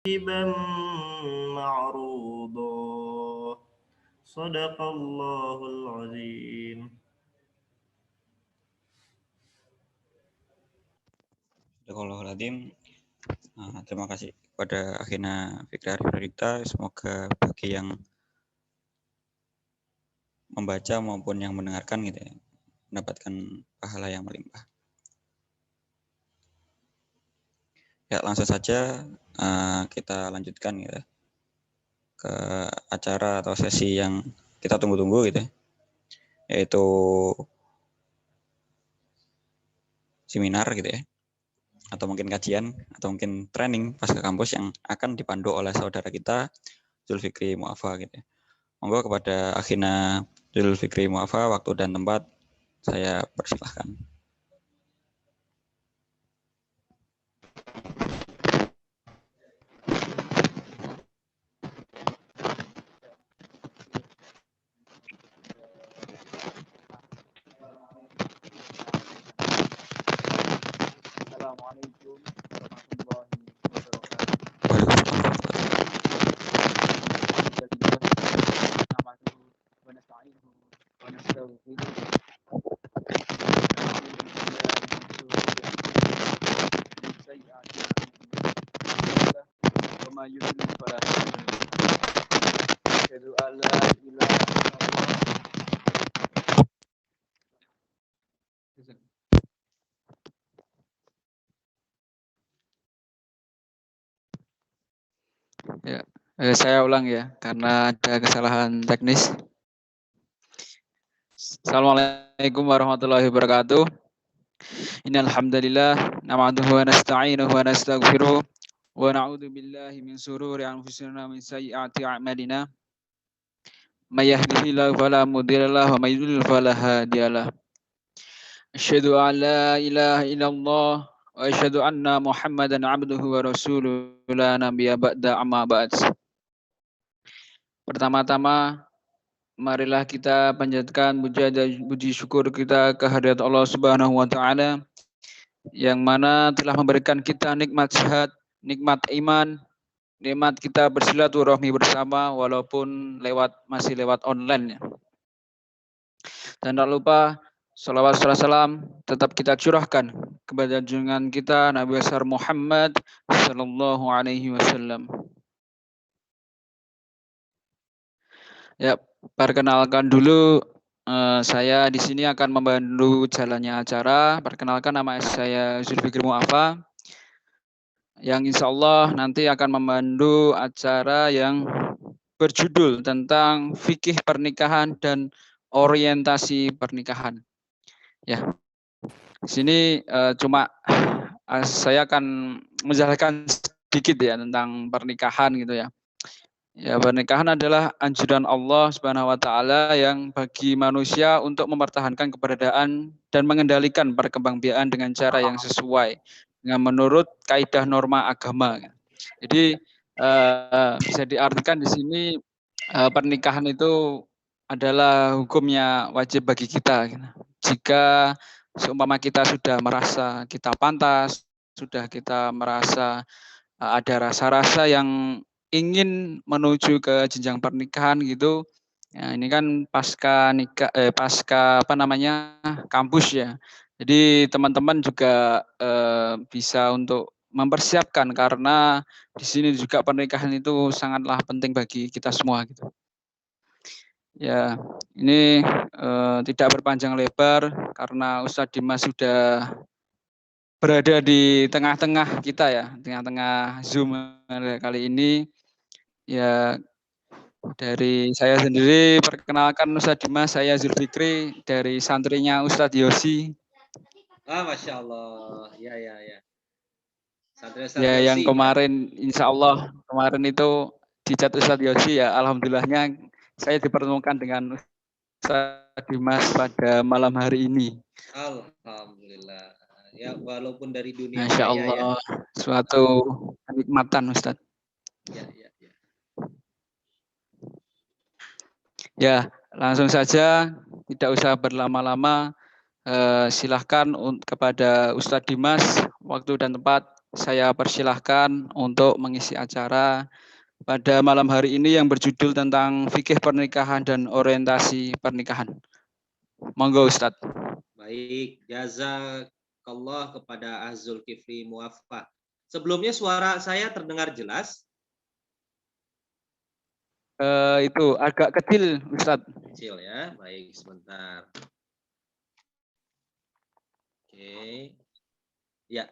حسيبا معروضا صدق الله العظيم. Astagfirullahaladzim. Terima kasih kepada Akhina Fikri Arifurita. Semoga bagi yang membaca maupun yang mendengarkan gitu ya, mendapatkan pahala yang melimpah. Ya, langsung saja kita lanjutkan ya ke acara atau sesi yang kita tunggu-tunggu gitu ya, yaitu seminar gitu ya, atau mungkin kajian atau mungkin training pas ke kampus yang akan dipandu oleh saudara kita Zulfikri Mu'afa gitu ya. Monggo kepada Akhina Zulfikri Mu'afa, waktu dan tempat saya persilahkan. Assalamualaikum warahmatullahi wabarakatuh. Ya, saya ulang ya, karena ada kesalahan teknis. Assalamualaikum warahmatullahi wabarakatuh. Innal hamdalillah nahmaduhu wa nasta'inuhu wa nastaghfiruh wa na'udzu billahi min shururi anfusina wa min sayyiati a'malina. May yahdihillahu fala mudilla lahu wa may yudlil fala hadiyalah. Asyhadu an la ilaha illallah wa asyhadu anna Muhammadan 'abduhu wa rasuluhu la nabiyya ba'da amma ba'd. Pertama-tama, marilah kita panjatkan puji syukur kita kehadirat Allah Subhanahu wa taala yang mana telah memberikan kita nikmat sehat, nikmat iman, nikmat kita bersilaturahmi bersama walaupun masih lewat online ya. Dan tak lupa salawat salam tetap kita curahkan kepada junjungan kita Nabi besar Muhammad sallallahu alaihi wasallam. Ya, perkenalkan dulu, saya di sini akan membantu jalannya acara. Perkenalkan, nama saya Zulfikri Mu'afa, yang insya Allah nanti akan membantu acara yang berjudul tentang fikih pernikahan dan orientasi pernikahan. Ya, di sini cuma saya akan menjelaskan sedikit ya tentang pernikahan gitu ya. Ya, pernikahan adalah anjuran Allah Subhanahu wa taala yang bagi manusia untuk mempertahankan keberadaan dan mengendalikan perkembangbiakan dengan cara yang sesuai dengan menurut kaidah norma agama. Jadi bisa diartikan di sini pernikahan itu adalah hukumnya wajib bagi kita. Jika seumpama kita sudah merasa kita pantas, sudah kita merasa ada rasa-rasa yang ingin menuju ke jenjang pernikahan gitu. Ya, ini kan pasca kampus ya. Jadi teman-teman juga bisa untuk mempersiapkan karena di sini juga pernikahan itu sangatlah penting bagi kita semua gitu. Ya, ini tidak berpanjang lebar karena Ustadz Dimas sudah berada di tengah-tengah kita ya, tengah-tengah Zoom kali ini. Ya, dari saya sendiri perkenalkan Ustadz Dimas, saya Zulfikri dari santrinya Ustadz Yosi. Masya Allah, ya. Santri Ya, Yosi, yang kemarin insya Allah kemarin itu dicat Ustadz Yosi ya, alhamdulillahnya saya dipertemukan dengan Ustadz Dimas pada malam hari ini. Alhamdulillah. Ya, walaupun dari dunia Masya Allah, ya. Suatu kenikmatan Ustadz. Ya. Ya, langsung saja, tidak usah berlama-lama. Silahkan kepada Ustadz Dimas, waktu dan tempat saya persilahkan untuk mengisi acara pada malam hari ini yang berjudul tentang fikih pernikahan dan orientasi pernikahan. Monggo Ustadz. Baik, jazakallah kepada Azul Kifli Muafa. Sebelumnya suara saya terdengar jelas? Itu agak kecil Ustadz. Kecil ya, baik sebentar. Oke. Ya,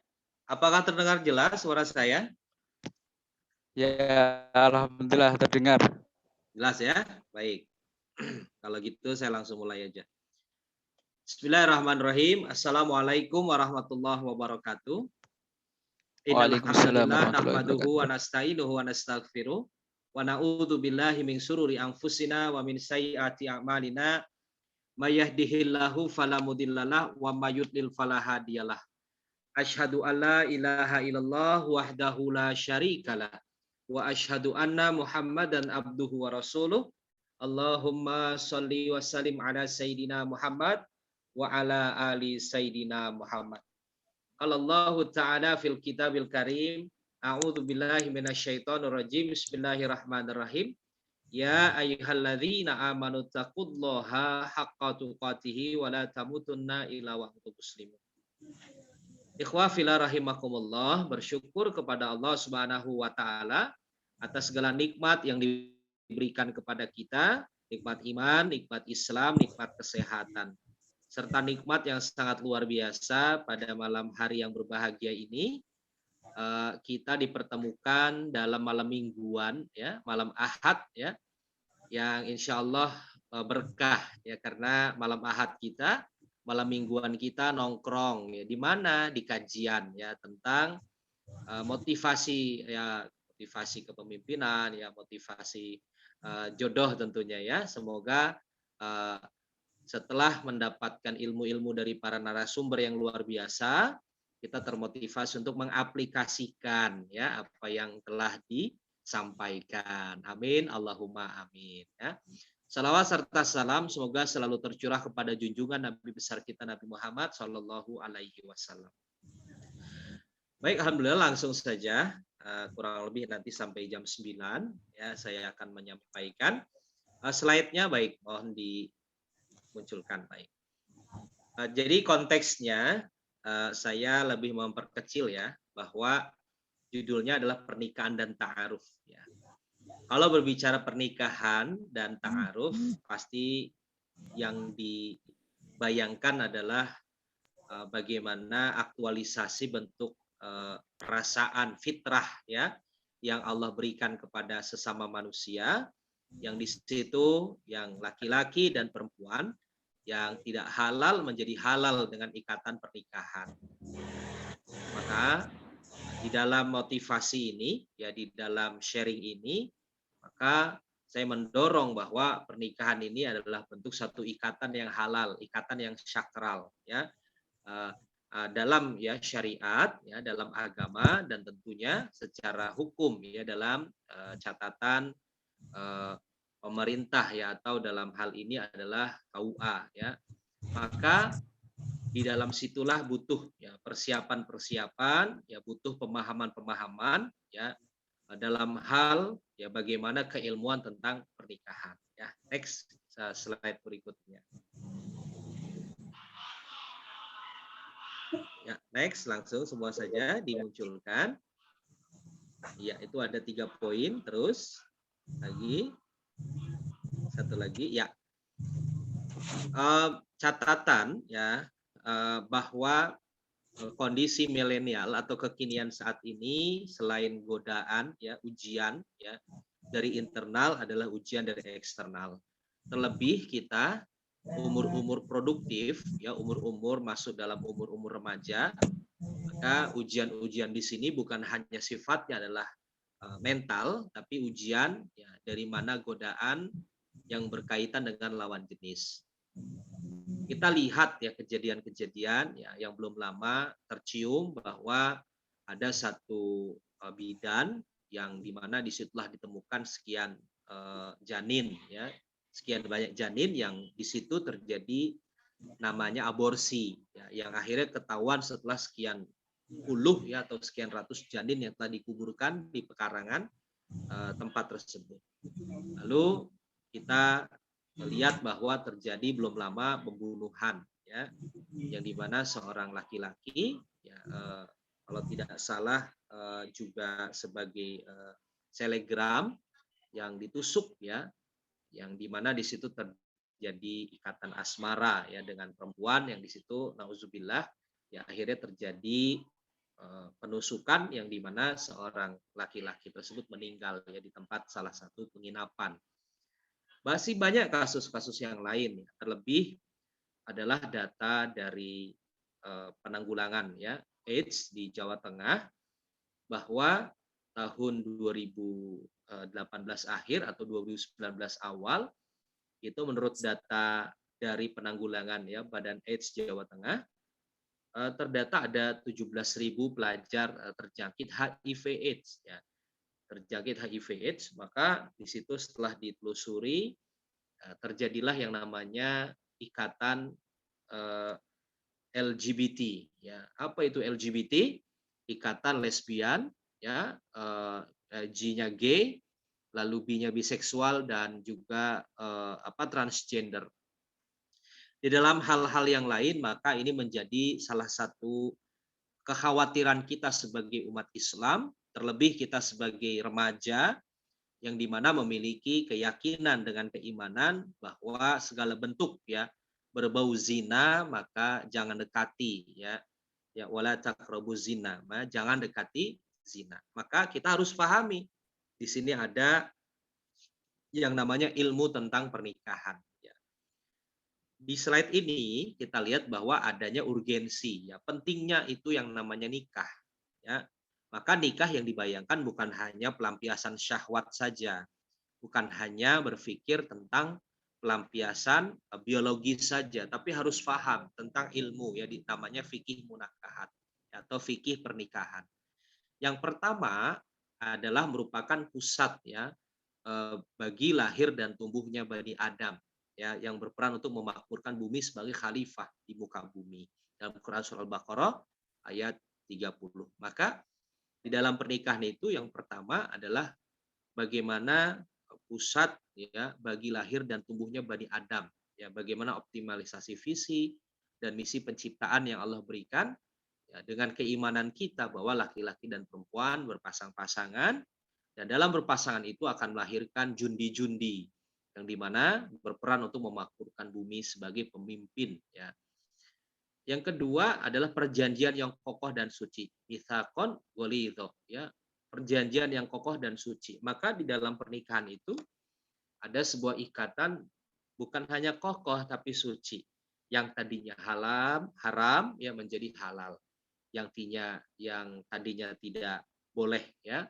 apakah terdengar jelas suara saya? Ya, alhamdulillah terdengar. Jelas ya? Baik. Kalau gitu saya langsung mulai aja. Bismillahirrahmanirrahim. Assalamualaikum warahmatullahi wabarakatuh. Waalaikumsalam Innalhamdulillah warahmatullahi nahmaduhu wa wabarakatuh. nasta'inuhu wa nastaghfiruh wa na'udzu billahi min syururi anfusina wa min sayyiati a'malina may yahdihillahu fala mudhillalah wa may yudlil fala hadiyalah. Asyhadu an la ilaha illallah wahdahu la syarikalah wa asyhadu anna Muhammadan abduhu wa rasuluh. Allahumma shalli wa sallim ala sayyidina Muhammad wa ala ali sayyidina Muhammad. Allahu ta'ala fil kitabil karim. A'udzu billahi minasyaitonir rajim. Bismillahirrahmanirrahim. Ya ayyuhalladzina amanu taqullaha haqqa tuqatih wa la tamutunna illa wa antum muslimun. Ikhwah fillah rahimakumullah, bersyukur kepada Allah Subhanahu wa taala atas segala nikmat yang diberikan kepada kita, nikmat iman, nikmat Islam, nikmat kesehatan, serta nikmat yang sangat luar biasa pada malam hari yang berbahagia ini. Kita dipertemukan dalam malam mingguan, ya, malam Ahad, ya, yang insya Allah berkah, ya, karena malam Ahad kita, malam mingguan kita nongkrong, ya, di mana di kajian, ya, tentang motivasi, ya, motivasi kepemimpinan, ya, motivasi jodoh tentunya, ya. Semoga setelah mendapatkan ilmu-ilmu dari para narasumber yang luar biasa, kita termotivasi untuk mengaplikasikan, ya, apa yang telah disampaikan. Amin, Allahumma amin, ya. Salawat serta salam semoga selalu tercurah kepada junjungan Nabi besar kita Nabi Muhammad Shallallahu Alaihi Wasallam. Baik, alhamdulillah langsung saja, kurang lebih nanti sampai jam 9, ya, saya akan menyampaikan slide-nya. Baik, mohon dimunculkan. Baik. Jadi konteksnya saya lebih memperkecil, ya, bahwa judulnya adalah pernikahan dan ta'aruf, ya. Kalau berbicara pernikahan dan ta'aruf, pasti yang dibayangkan adalah bagaimana aktualisasi bentuk perasaan fitrah, ya, yang Allah berikan kepada sesama manusia, yang di situ yang laki-laki dan perempuan yang tidak halal menjadi halal dengan ikatan pernikahan. Maka di dalam motivasi ini, ya, di dalam sharing ini, maka saya mendorong bahwa pernikahan ini adalah bentuk satu ikatan yang halal, ikatan yang sakral, ya, dalam, ya, syariat, ya, dalam agama, dan tentunya secara hukum, ya, dalam catatan pemerintah, ya, atau dalam hal ini adalah KUA, ya. Maka di dalam situlah butuh, ya, persiapan-persiapan, ya, butuh pemahaman-pemahaman, ya, dalam hal, ya, bagaimana keilmuan tentang pernikahan, ya. Next slide berikutnya. Ya, next, langsung semua saja dimunculkan. Ya, itu ada 3 poin, terus lagi satu lagi, ya. Catatan, ya, bahwa kondisi milenial atau kekinian saat ini selain godaan, ya, ujian, ya, dari internal adalah ujian dari eksternal. Terlebih kita umur-umur produktif, ya, umur-umur masuk dalam umur-umur remaja, maka ujian-ujian di sini bukan hanya sifatnya adalah mental, tapi ujian, ya, dari mana godaan yang berkaitan dengan lawan jenis. Kita lihat, ya, kejadian-kejadian, ya, yang belum lama tercium bahwa ada satu bidan yang dimana disitulah ditemukan sekian janin, ya, sekian banyak janin yang di situ terjadi namanya aborsi, ya, yang akhirnya ketahuan setelah sekian puluh ya atau sekian ratus janin yang telah dikuburkan di pekarangan tempat tersebut. Lalu kita melihat bahwa terjadi belum lama pembunuhan ya, yang dimana seorang laki-laki ya, kalau tidak salah juga sebagai selegram yang ditusuk ya, yang dimana di situ terjadi ikatan asmara ya dengan perempuan yang di situ nauzubillah ya akhirnya terjadi penusukan yang dimana seorang laki-laki tersebut meninggal ya di tempat salah satu penginapan. Masih banyak kasus-kasus yang lain ya. Terlebih adalah data dari penanggulangan ya AIDS di Jawa Tengah bahwa tahun 2018 akhir atau 2019 awal itu menurut data dari penanggulangan ya Badan AIDS Jawa Tengah terdata ada 17.000 pelajar terjangkit HIV AIDS ya. Terjangkit HIV AIDS, maka di situ setelah ditelusuri terjadilah yang namanya ikatan LGBT ya. Apa itu LGBT? Ikatan lesbian ya, G-nya gay, lalu B-nya biseksual dan juga transgender. Di dalam hal-hal yang lain maka ini menjadi salah satu kekhawatiran kita sebagai umat Islam, terlebih kita sebagai remaja yang dimana memiliki keyakinan dengan keimanan bahwa segala bentuk ya berbau zina maka jangan dekati ya wala taqrabuz zina, jangan dekati zina. Maka kita harus pahami di sini ada yang namanya ilmu tentang pernikahan ya. Di slide ini kita lihat bahwa adanya urgensi ya, pentingnya itu yang namanya nikah ya. Maka nikah yang dibayangkan bukan hanya pelampiasan syahwat saja, bukan hanya berpikir tentang pelampiasan biologi saja, tapi harus paham tentang ilmu ya, namanya fikih munakahat atau fikih pernikahan. Yang pertama adalah merupakan pusat ya bagi lahir dan tumbuhnya Bani Adam ya, yang berperan untuk memakmurkan bumi sebagai khalifah di muka bumi. Dalam Quran surah Al-Baqarah ayat 30. Maka di dalam pernikahan itu yang pertama adalah bagaimana pusat ya bagi lahir dan tumbuhnya Bani Adam ya, bagaimana optimalisasi visi dan misi penciptaan yang Allah berikan ya, dengan keimanan kita bahwa laki-laki dan perempuan berpasang-pasangan dan dalam berpasangan itu akan melahirkan jundi-jundi yang dimana berperan untuk memakmurkan bumi sebagai pemimpin ya. Yang kedua adalah perjanjian yang kokoh dan suci. Mitsaqon ghalidho ya, perjanjian yang kokoh dan suci. Maka di dalam pernikahan itu ada sebuah ikatan bukan hanya kokoh tapi suci. Yang tadinya haram ya menjadi halal. Yang tadinya tidak boleh ya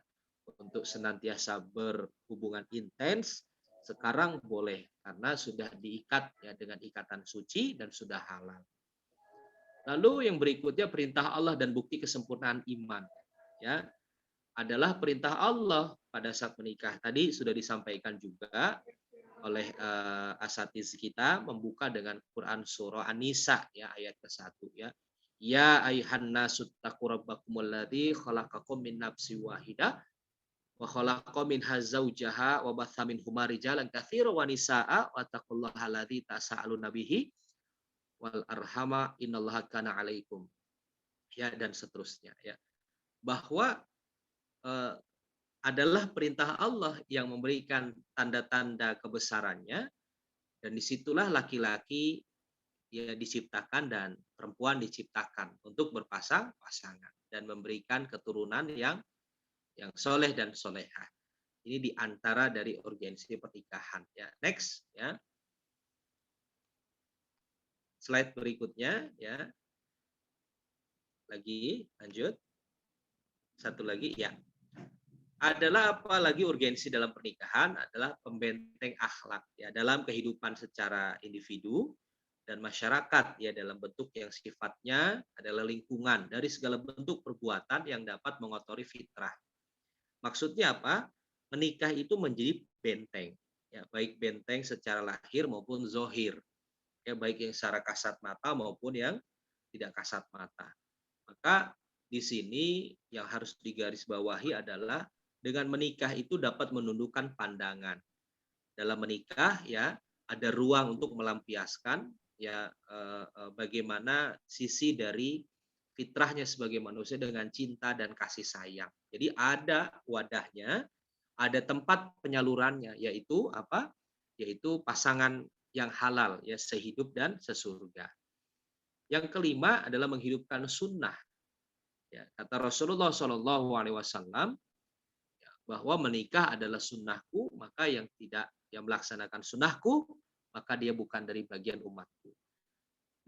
untuk senantiasa berhubungan intens sekarang boleh karena sudah diikat ya dengan ikatan suci dan sudah halal. Lalu yang berikutnya perintah Allah dan bukti kesempurnaan iman ya adalah perintah Allah pada saat menikah. Tadi sudah disampaikan juga oleh asatiz kita membuka dengan Quran surah An-Nisa ya ayat ke-1 ya. Ya ayyuhan nasu taqu rabbakumul ladzi khalaqakum min nafsin wahidah wa khalaqa minha zawjaha wa batha minhuma rijalan katsiran wa nisaa'a wa taqullaha alladzi tasaaluna bihi wal arhama innallaha kana alaikum ya dan seterusnya ya, bahwa adalah perintah Allah yang memberikan tanda-tanda kebesarannya dan disitulah laki-laki ya diciptakan dan perempuan diciptakan untuk berpasang-pasangan dan memberikan keturunan yang soleh dan solehah. Ini diantara dari urgensi pernikahan ya. Next ya. Slide berikutnya ya. Lagi lanjut. Satu lagi ya. Adalah apa lagi urgensi dalam pernikahan adalah pembenteng akhlak ya dalam kehidupan secara individu dan masyarakat ya dalam bentuk yang sifatnya adalah lingkungan dari segala bentuk perbuatan yang dapat mengotori fitrah. Maksudnya apa? Menikah itu menjadi benteng ya, baik benteng secara lahir maupun zohir. Ya, baik yang secara kasat mata maupun yang tidak kasat mata. Maka di sini yang harus digarisbawahi adalah dengan menikah itu dapat menundukkan pandangan. Dalam menikah ya ada ruang untuk melampiaskan ya bagaimana sisi dari fitrahnya sebagai manusia dengan cinta dan kasih sayang. Jadi ada wadahnya, ada tempat penyalurannya, yaitu apa? Yaitu pasangan yang halal, ya sehidup dan sesurga. Yang kelima adalah menghidupkan sunnah. Ya, kata Rasulullah Shallallahu Alaihi Wasallam bahwa menikah adalah sunnahku, maka yang melaksanakan sunnahku, maka dia bukan dari bagian umatku.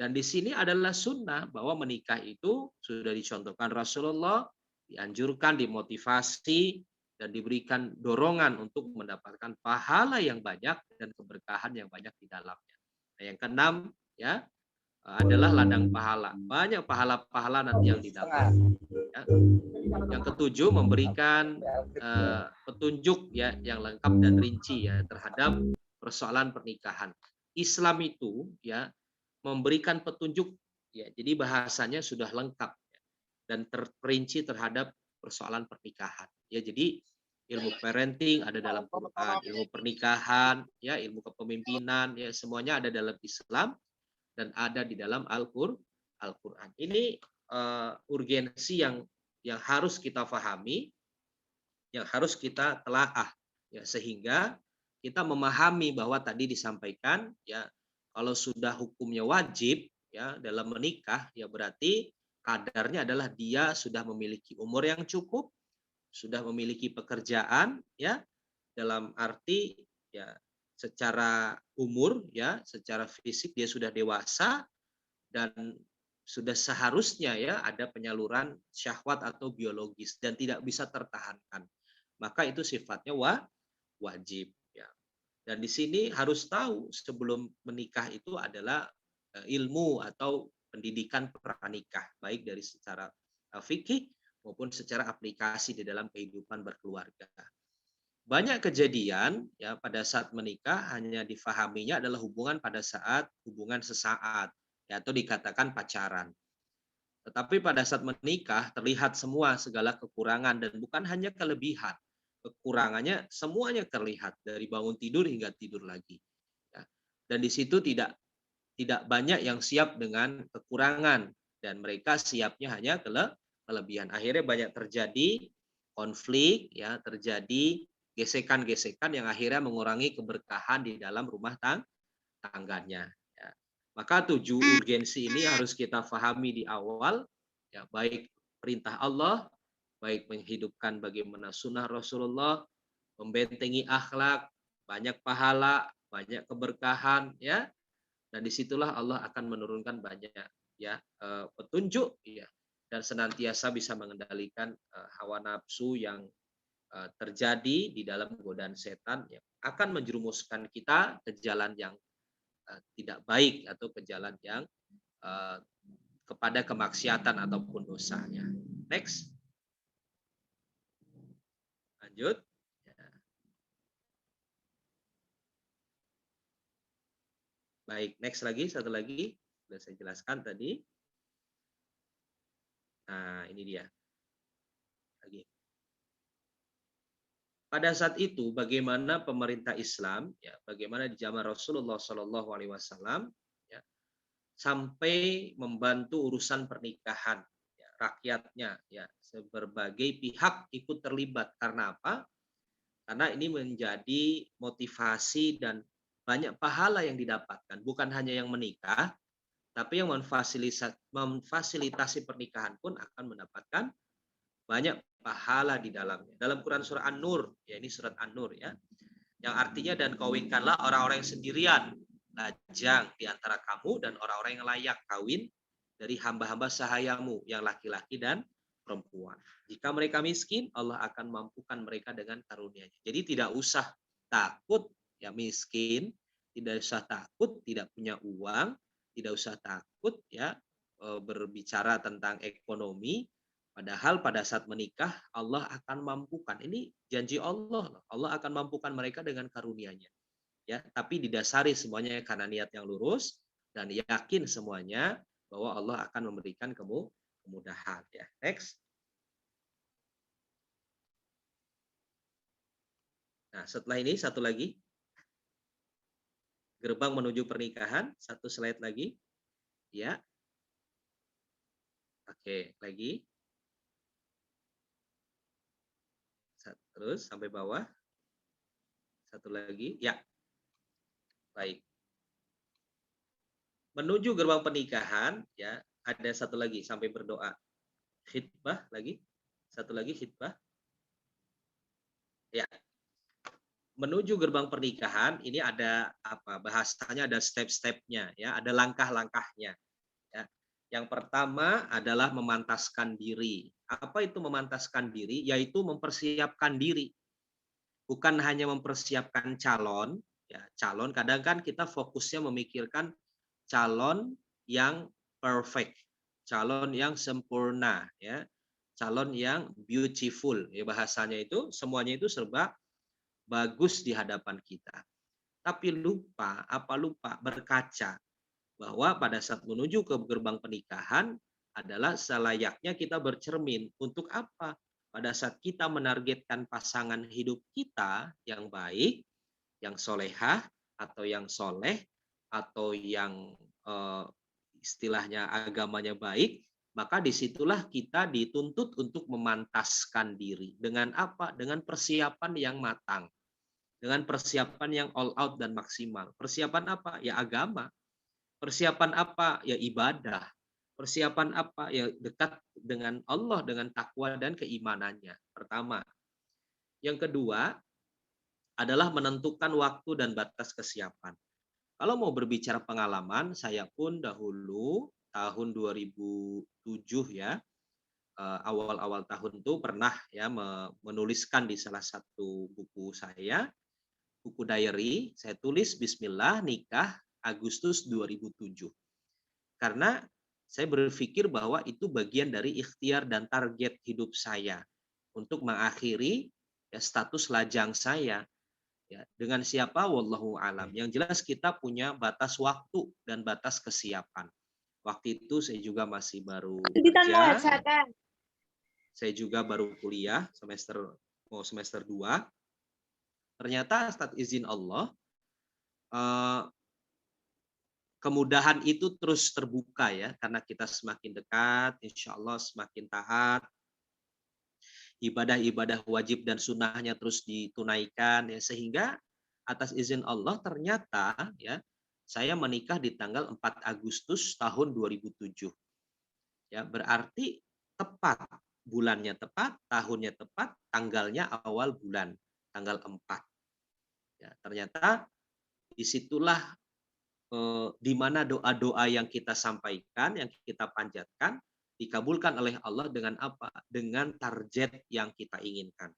Dan di sini adalah sunnah bahwa menikah itu sudah dicontohkan Rasulullah, dianjurkan, dimotivasi, dan diberikan dorongan untuk mendapatkan pahala yang banyak dan keberkahan yang banyak di dalamnya. Nah, yang keenam ya adalah ladang pahala. Banyak pahala-pahala nanti yang didapat. Ya. Yang ketujuh memberikan petunjuk ya yang lengkap dan rinci ya terhadap persoalan pernikahan. Islam itu ya memberikan petunjuk ya jadi bahasanya sudah lengkap ya, dan terperinci terhadap persoalan pernikahan. Ya jadi ilmu parenting ada dalam Quran, ilmu pernikahan ya ilmu kepemimpinan ya semuanya ada dalam Islam dan ada di dalam Al-Quran. Ini urgensi yang harus kita pahami, yang harus kita telaah, ya sehingga kita memahami bahwa tadi disampaikan, ya kalau sudah hukumnya wajib, ya dalam menikah, ya berarti kadarnya adalah dia sudah memiliki umur yang cukup, sudah memiliki pekerjaan, ya dalam arti ya secara umur, ya secara fisik dia sudah dewasa dan sudah seharusnya ya ada penyaluran syahwat atau biologis dan tidak bisa tertahankan. Maka itu sifatnya wajib ya. Dan di sini harus tahu sebelum menikah itu adalah ilmu atau pendidikan pranikah baik dari secara fikih maupun secara aplikasi di dalam kehidupan berkeluarga. Banyak kejadian ya pada saat menikah hanya difahaminya adalah hubungan pada saat hubungan sesaat ya atau dikatakan pacaran. Tetapi pada saat menikah terlihat semua segala kekurangan dan bukan hanya kelebihan. Kekurangannya semuanya terlihat dari bangun tidur hingga tidur lagi. Ya. Dan di situ tidak banyak yang siap dengan kekurangan dan mereka siapnya hanya kelebihan. Akhirnya banyak terjadi konflik ya, terjadi gesekan-gesekan yang akhirnya mengurangi keberkahan di dalam rumah tangganya. Ya. Maka 7 urgensi ini harus kita pahami di awal, ya baik perintah Allah, baik menghidupkan bagaimana sunnah Rasulullah, membentengi akhlak, banyak pahala, banyak keberkahan, ya. Dan disitulah Allah akan menurunkan banyak ya petunjuk, ya, dan senantiasa bisa mengendalikan hawa nafsu yang terjadi di dalam godaan setan yang akan menjerumuskan kita ke jalan yang tidak baik atau ke jalan yang kepada kemaksiatan ataupun dosanya. Next. Lanjut. Baik, next lagi, satu lagi. Sudah saya jelaskan tadi. Nah, ini dia. Lagi. Pada saat itu, bagaimana pemerintah Islam, ya, bagaimana di zaman Rasulullah Shallallahu Alaihi Wasallam, ya, sampai membantu urusan pernikahan, ya, rakyatnya, ya, berbagai pihak ikut terlibat. Karena apa? Karena ini menjadi motivasi dan banyak pahala yang didapatkan. Bukan hanya yang menikah, tapi yang memfasilitasi pernikahan pun akan mendapatkan banyak pahala di dalamnya. Dalam Quran surah An-Nur, ya ini surat An-Nur ya, yang artinya dan kawinkanlah orang-orang yang sendirian, lajang di antara kamu dan orang-orang yang layak kawin dari hamba-hamba sahayamu yang laki-laki dan perempuan. Jika mereka miskin, Allah akan mampukan mereka dengan karunia-Nya. Jadi tidak usah takut ya miskin, tidak usah takut tidak punya uang, tidak usah takut ya berbicara tentang ekonomi. Padahal pada saat menikah Allah akan mampukan. Ini janji Allah. Allah akan mampukan mereka dengan karunia-Nya. Ya, tapi didasari semuanya karena niat yang lurus dan yakin semuanya bahwa Allah akan memberikan kemudahan ya. Next. Nah, setelah ini satu lagi. Gerbang menuju pernikahan, satu slide lagi. Ya. Oke, lagi. Terus sampai bawah. Satu lagi. Ya. Baik. Menuju gerbang pernikahan, ya, ada satu lagi sampai berdoa. Khitbah lagi. Satu lagi khitbah. Ya. Menuju gerbang pernikahan ini ada apa? Bahasanya ada step-stepnya ya, ada langkah-langkahnya ya. Yang pertama adalah memantaskan diri. Apa itu memantaskan diri? Yaitu mempersiapkan diri. Bukan hanya mempersiapkan calon, ya, calon kadang kan kita fokusnya memikirkan calon yang perfect, calon yang sempurna ya. Calon yang beautiful ya, bahasanya itu semuanya itu serba bagus di hadapan kita. Tapi lupa berkaca bahwa pada saat menuju ke gerbang pernikahan adalah selayaknya kita bercermin untuk apa? Pada saat kita menargetkan pasangan hidup kita yang baik, yang solehah atau yang soleh atau yang istilahnya agamanya baik, maka disitulah kita dituntut untuk memantaskan diri. Dengan apa? Dengan persiapan yang matang. Dengan persiapan yang all out dan maksimal. Persiapan apa? Ya agama. Persiapan apa? Ya ibadah. Persiapan apa? Ya dekat dengan Allah, dengan takwa dan keimanannya. Pertama. Yang kedua adalah menentukan waktu dan batas kesiapan. Kalau mau berbicara pengalaman, saya pun dahulu tahun 2007 ya, awal-awal tahun itu pernah ya menuliskan di salah satu buku saya, buku diary, saya tulis Bismillah nikah Agustus 2007. Karena saya berpikir bahwa itu bagian dari ikhtiar dan target hidup saya untuk mengakhiri ya, status lajang saya. Ya, dengan siapa? Wallahu alam. Yang jelas kita punya batas waktu dan batas kesiapan. Waktu itu saya juga masih baru kerja. Saya juga baru kuliah semester 2. Ternyata saat izin Allah, kemudahan itu terus terbuka ya, karena kita semakin dekat, insya Allah semakin taat, ibadah-ibadah wajib dan sunnahnya terus ditunaikan ya, sehingga atas izin Allah ternyata ya saya menikah di tanggal 4 Agustus tahun 2007. Ya, berarti tepat, bulannya tepat, tahunnya tepat, tanggalnya awal bulan, tanggal 4. Ya, ternyata disitulah di mana doa-doa yang kita sampaikan, yang kita panjatkan, dikabulkan oleh Allah dengan apa? Dengan target yang kita inginkan.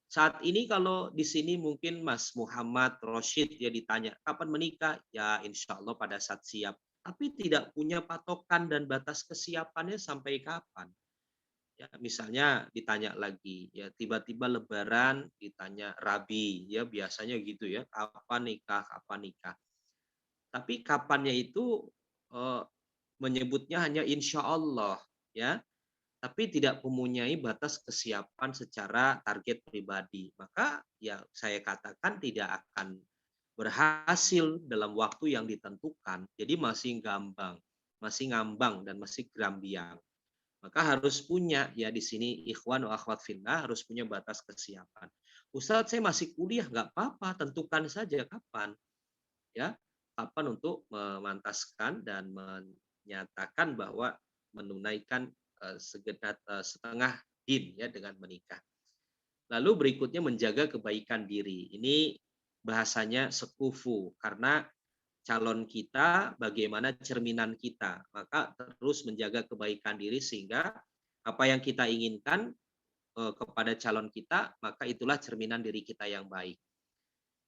Saat ini kalau di sini mungkin Mas Muhammad Roshid ya ditanya, kapan menikah? Ya insya Allah pada saat siap. Tapi tidak punya patokan dan batas kesiapannya sampai kapan. Ya, misalnya ditanya lagi, ya tiba-tiba Lebaran ditanya Rabi, ya biasanya gitu ya, kapan nikah, kapan nikah. Tapi kapannya itu menyebutnya hanya insya Allah, ya, tapi tidak mempunyai batas kesiapan secara target pribadi. Maka ya saya katakan tidak akan berhasil dalam waktu yang ditentukan. Jadi masih ngambang dan masih gerambiang. Maka harus punya ya di sini ikhwan wa akhwat fillah harus punya batas kesiapan. Ustadz saya masih kuliah, nggak apa-apa, tentukan saja kapan. Ya, kapan untuk memantaskan dan menyatakan bahwa menunaikan setengah din ya dengan menikah. Lalu berikutnya menjaga kebaikan diri. Ini bahasanya sekufu karena calon kita bagaimana cerminan kita. Maka terus menjaga kebaikan diri sehingga apa yang kita inginkan kepada calon kita, maka itulah cerminan diri kita yang baik.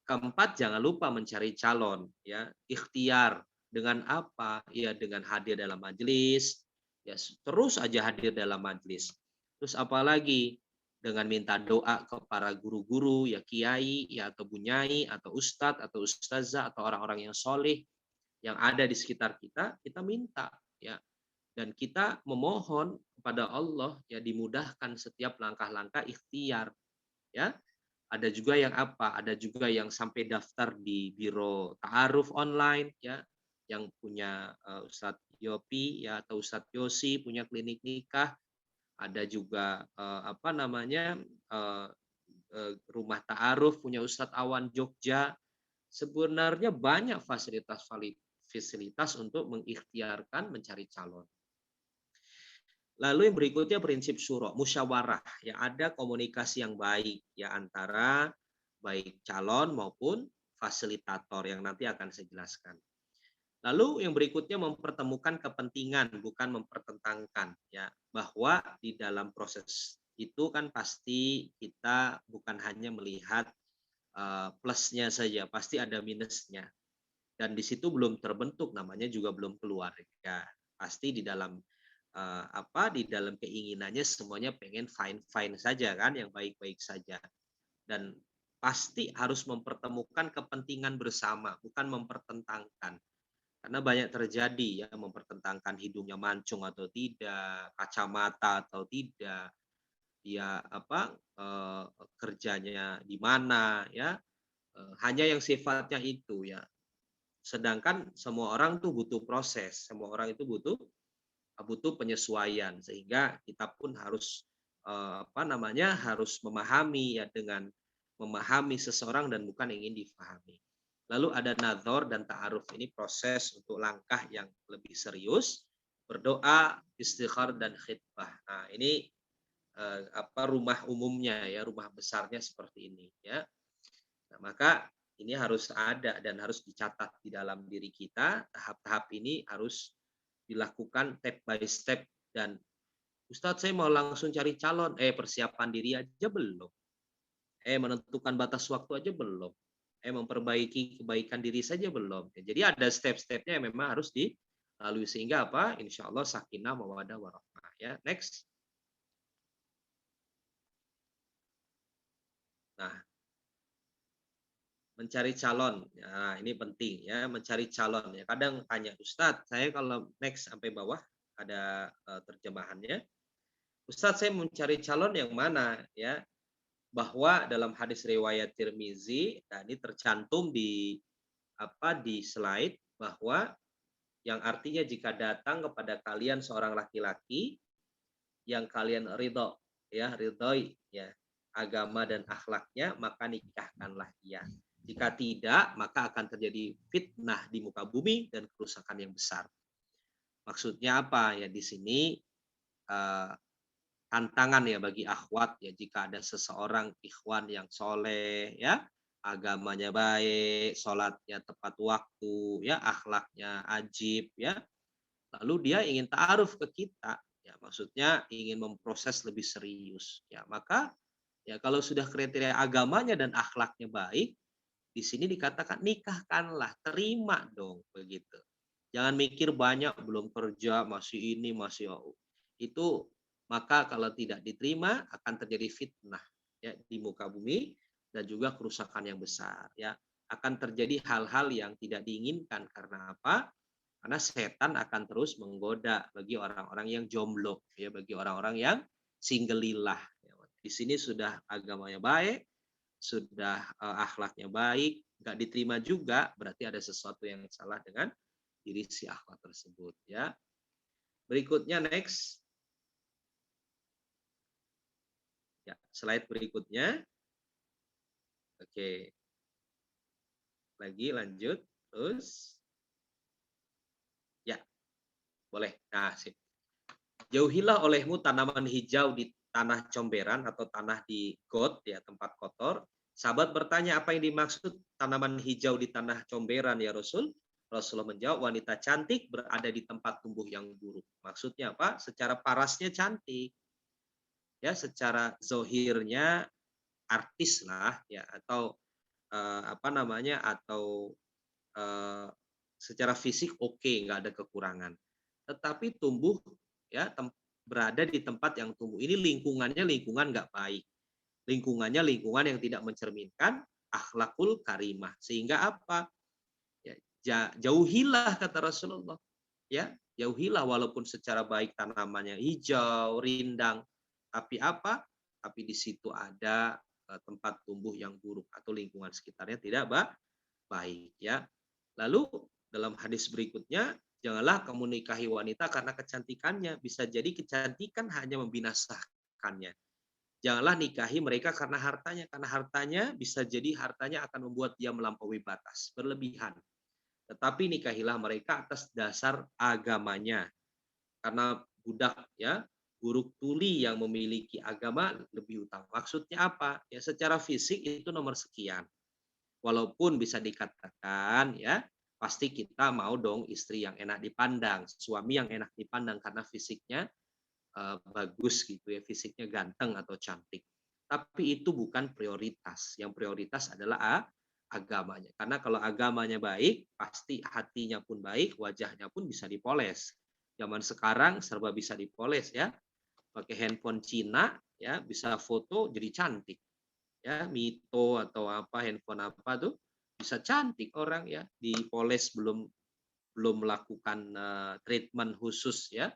Keempat, jangan lupa mencari calon, ya, ikhtiar dengan apa? Ya, dengan hadir dalam majelis, ya, terus aja hadir dalam majelis. Terus apalagi dengan minta doa ke para guru-guru, ya kiai, ya atau bunyai, atau ustadz, atau ustazah, atau orang-orang yang soleh yang ada di sekitar kita, kita minta, ya, dan kita memohon kepada Allah, ya dimudahkan setiap langkah-langkah ikhtiar, ya. Ada juga yang apa? Ada juga yang sampai daftar di biro ta'aruf online, ya, yang punya Ustadz Yopi, ya, atau Ustadz Yosi punya klinik nikah. Ada juga apa namanya rumah ta'aruf punya Ustadz Awan Jogja. Sebenarnya banyak fasilitas untuk mengikhtiarkan mencari calon. Lalu yang berikutnya prinsip syuro, musyawarah. Ya, ada komunikasi yang baik ya antara baik calon maupun fasilitator yang nanti akan saya jelaskan. Lalu yang berikutnya mempertemukan kepentingan, bukan mempertentangkan, ya, bahwa di dalam proses itu kan pasti kita bukan hanya melihat plusnya saja, pasti ada minusnya. Dan di situ belum terbentuk, namanya juga belum keluarga. Pasti di dalam di dalam keinginannya semuanya pengen fine saja kan, yang baik-baik saja. Dan pasti harus mempertemukan kepentingan bersama, bukan mempertentangkan. Karena banyak terjadi ya, mempertentangkan hidungnya mancung atau tidak, kacamata atau tidak, dia kerjanya di mana ya, hanya yang sifatnya itu ya. Sedangkan semua orang tuh butuh proses, semua orang itu butuh penyesuaian, sehingga kita pun harus harus memahami ya, dengan memahami seseorang dan bukan ingin difahami. Lalu ada nadzor dan ta'aruf, ini proses untuk langkah yang lebih serius, berdoa, istighfar dan khitbah. Nah, ini rumah umumnya ya, rumah besarnya seperti ini ya. Nah, maka ini harus ada dan harus dicatat di dalam diri kita. Tahap-tahap ini harus dilakukan step by step. Dan Ustadz, saya mau langsung cari calon, persiapan diri aja belum, menentukan batas waktu aja belum, memperbaiki kebaikan diri saja belum. Jadi ada step-stepnya yang memang harus dilalui, sehingga apa? Insya Allah sakinah mawaddah warahmah. Ya, next. Nah, mencari calon, nah ini penting ya, mencari calon ya. Kadang tanya, Ustadz, saya kalau next sampai bawah ada terjemahannya, Ustadz saya mencari calon yang mana ya? Bahwa dalam hadis riwayat Tirmizi, nah ini tercantum di slide, bahwa yang artinya jika datang kepada kalian seorang laki-laki yang kalian ridho ridhoi ya agama dan akhlaknya, maka nikahkanlah dia. Jika tidak, maka akan terjadi fitnah di muka bumi dan kerusakan yang besar. Maksudnya apa ya di sini? Tantangan ya bagi akhwat ya, jika ada seseorang ikhwan yang soleh ya, agamanya baik, sholatnya tepat waktu ya, akhlaknya ajib ya, lalu dia ingin ta'aruf ke kita ya, maksudnya ingin memproses lebih serius ya, maka ya kalau sudah kriteria agamanya dan akhlaknya baik, di sini dikatakan nikahkanlah, terima dong begitu. Jangan mikir banyak, belum kerja, masih ini, masih itu. Maka kalau tidak diterima akan terjadi fitnah ya di muka bumi dan juga kerusakan yang besar ya. Akan terjadi hal-hal yang tidak diinginkan. Karena apa? Karena setan akan terus menggoda bagi orang-orang yang jomblo ya, bagi orang-orang yang singlillah. Di sini sudah agamanya baik, sudah akhlaknya baik, nggak diterima juga, berarti ada sesuatu yang salah dengan diri si akhlak tersebut ya. Berikutnya next. Ya, slide berikutnya. Oke. Lagi lanjut terus. Ya. Boleh. Nah, sip. Jauhilah olehmu tanaman hijau di tanah comberan atau tanah di got ya, tempat kotor. Sahabat bertanya, apa yang dimaksud tanaman hijau di tanah comberan ya Rasul? Rasulullah menjawab, wanita cantik berada di tempat tumbuh yang buruk. Maksudnya apa? Secara parasnya cantik. Ya, secara zohirnya artis lah ya, atau secara fisik oke, nggak ada kekurangan. Tetapi tumbuh ya berada di tempat yang tumbuh ini lingkungan nggak baik. Lingkungannya lingkungan yang tidak mencerminkan akhlakul karimah. Sehingga apa? Ya, jauhilah kata Rasulullah. ya jauhilah, walaupun secara baik tanamannya hijau, rindang, tapi apa? Tapi di situ ada tempat tumbuh yang buruk atau lingkungan sekitarnya tidak baik, ya. Lalu dalam hadis berikutnya, janganlah kamu nikahi wanita karena kecantikannya, bisa jadi kecantikan hanya membinasakannya. Janganlah nikahi mereka karena hartanya bisa jadi hartanya akan membuat dia melampaui batas, berlebihan. Tetapi nikahilah mereka atas dasar agamanya. Karena budak, ya, buruk tuli yang memiliki agama lebih utama. Maksudnya apa? Ya, secara fisik itu nomor sekian. Walaupun bisa dikatakan, ya, pasti kita mau dong istri yang enak dipandang, suami yang enak dipandang karena fisiknya bagus gitu ya, fisiknya ganteng atau cantik. Tapi itu bukan prioritas. Yang prioritas adalah agamanya. Karena kalau agamanya baik, pasti hatinya pun baik, wajahnya pun bisa dipoles. Zaman sekarang serba bisa dipoles, ya. Pakai handphone Cina, ya, bisa foto jadi cantik. Ya, Mito atau apa, handphone apa tuh bisa cantik orang, ya, dipoles belum melakukan treatment khusus, ya,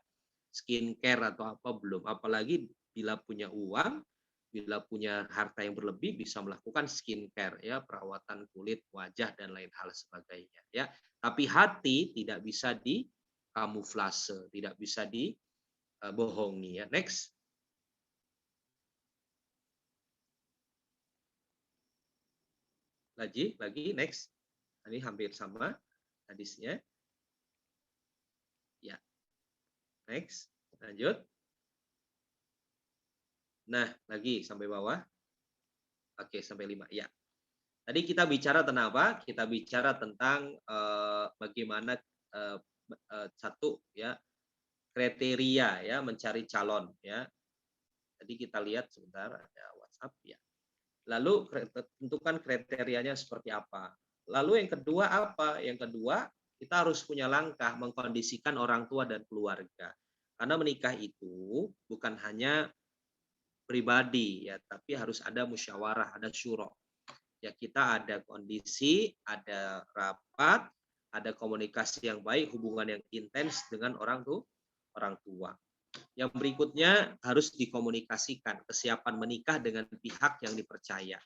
skincare atau apa belum. Apalagi bila punya uang, bila punya harta yang berlebih bisa melakukan skincare, ya, perawatan kulit, wajah dan lain hal sebagainya, ya. Tapi hati tidak bisa dikamuflase, tidak bisa dibohongi, ya. Next. Lagi next. Ini hampir sama hadisnya. Ya. Next. Lanjut. Nah, lagi sampai bawah. Oke, sampai 5. Ya. Tadi kita bicara tentang apa? Kita bicara tentang bagaimana satu, ya, kriteria, ya, mencari calon, ya. Tadi kita lihat sebentar ada WhatsApp, ya. Lalu tentukan kriterianya seperti apa. Lalu yang kedua apa? Yang kedua, kita harus punya langkah mengkondisikan orang tua dan keluarga. Karena menikah itu bukan hanya pribadi, ya, tapi harus ada musyawarah, ada syuro. Ya, kita ada kondisi, ada rapat, ada komunikasi yang baik, hubungan yang intens dengan orang tua. Yang berikutnya harus dikomunikasikan kesiapan menikah dengan pihak yang dipercaya.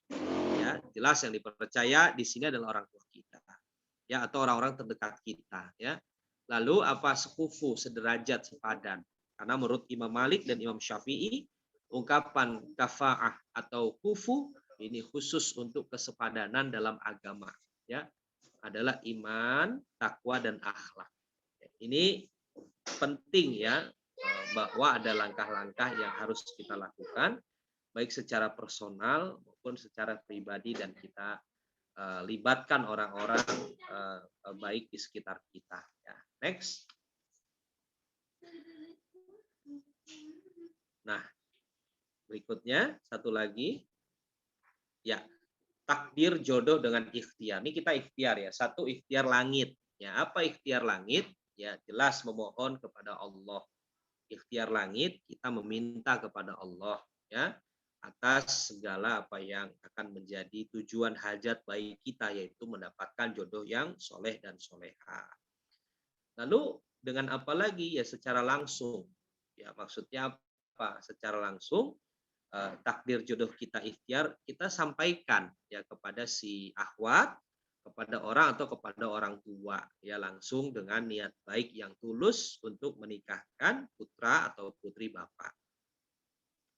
Ya, jelas yang dipercaya di sini adalah orang tua kita, ya, atau orang-orang terdekat kita, ya. Lalu apa? Sekufu, sederajat, sepadan. Karena menurut Imam Malik dan Imam Syafi'i, ungkapan kafa'ah atau kufu ini khusus untuk kesepadanan dalam agama, ya, adalah iman, takwa dan akhlak. Ini penting, ya, bahwa ada langkah-langkah yang harus kita lakukan baik secara personal maupun secara pribadi, dan kita libatkan orang-orang baik di sekitar kita, ya. Next. Nah, berikutnya satu lagi, ya, takdir jodoh dengan ikhtiar. Ini kita ikhtiar, ya. Satu, ikhtiar langit. Ya, apa ikhtiar langit? Ya, jelas memohon kepada Allah. Ikhtiar langit, kita meminta kepada Allah, ya, atas segala apa yang akan menjadi tujuan hajat baik kita, yaitu mendapatkan jodoh yang soleh dan soleha. Lalu dengan apa lagi? Ya, secara langsung. Ya, maksudnya apa? Secara langsung, takdir jodoh kita ikhtiar, kita sampaikan, ya, kepada si akhwat, kepada orang atau kepada orang tua, ya, langsung dengan niat baik yang tulus untuk menikahkan putra atau putri Bapak.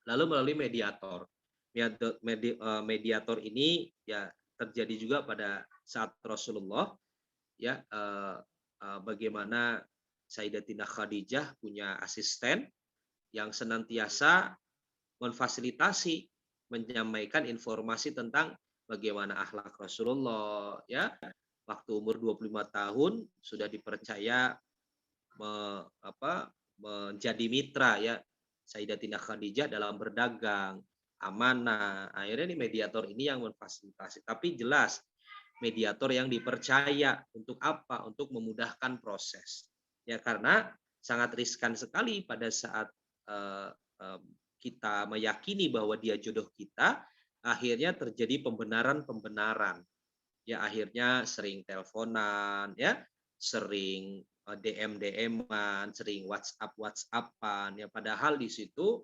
Lalu melalui mediator. Mediator ini, ya, terjadi juga pada saat Rasulullah, ya, bagaimana Sayyidatina Khadijah punya asisten yang senantiasa memfasilitasi, menyampaikan informasi tentang bagaimana akhlak Rasulullah, ya. Waktu umur 25 tahun sudah dipercaya menjadi mitra, ya, Sayyidatina Khadijah dalam berdagang, amanah. Akhirnya ini mediator ini yang memfasilitasi. Tapi jelas mediator yang dipercaya untuk apa? Untuk memudahkan proses. Ya, karena sangat riskan sekali pada saat kita meyakini bahwa dia jodoh kita, akhirnya terjadi pembenaran. Ya, akhirnya sering teleponan, ya, sering DM-DM-an, sering WhatsApp-WhatsAppan, ya padahal di situ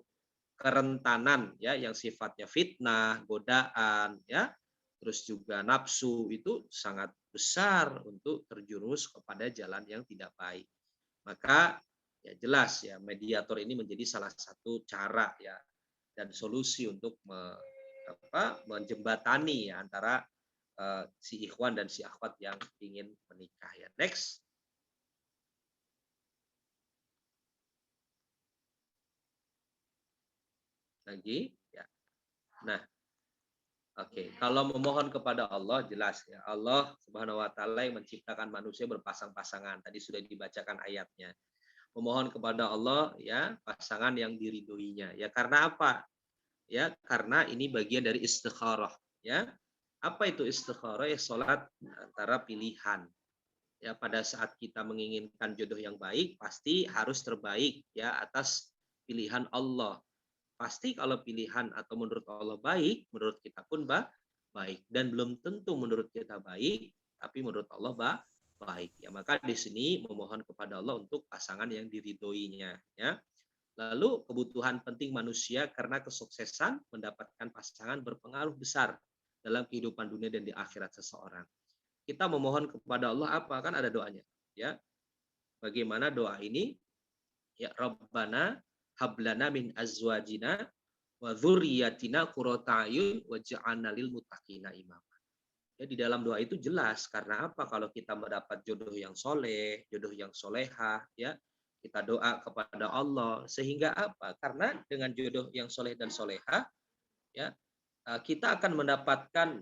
kerentanan ya yang sifatnya fitnah, godaan, ya, terus juga nafsu itu sangat besar untuk terjerumus kepada jalan yang tidak baik. Maka ya jelas ya mediator ini menjadi salah satu cara ya dan solusi untuk menjembatani ya, antara si ikhwan dan si akhwat yang ingin menikah ya. Next. Lagi ya. Nah, oke, kalau memohon kepada Allah jelas ya. Allah Subhanahu wa taala yang menciptakan manusia berpasang-pasangan. Tadi sudah dibacakan ayatnya. Memohon kepada Allah ya pasangan yang diridhoinya. Ya karena apa? Ya karena ini bagian dari istikharah ya. Apa itu istikharah? Ya salat antara pilihan. Ya pada saat kita menginginkan jodoh yang baik pasti harus terbaik ya atas pilihan Allah. Pasti kalau pilihan atau menurut Allah baik, menurut kita pun baik, dan belum tentu menurut kita baik, tapi menurut Allah baik. Ya maka di sini memohon kepada Allah untuk pasangan yang diridhoinya. Ya. Lalu kebutuhan penting manusia karena kesuksesan mendapatkan pasangan berpengaruh besar dalam kehidupan dunia dan di akhirat seseorang. Kita memohon kepada Allah apa? Kan ada doanya. Ya, bagaimana doa ini? Ya Rabbana hablana min azwajina wa dzurriyyatina qurrata a'yun waj'alna lil muttaqina imama. Ya di dalam doa itu jelas karena apa? Kalau kita mendapat jodoh yang soleh, jodoh yang solehah, ya kita doa kepada Allah sehingga apa? Karena dengan jodoh yang soleh dan solehah, ya kita akan mendapatkan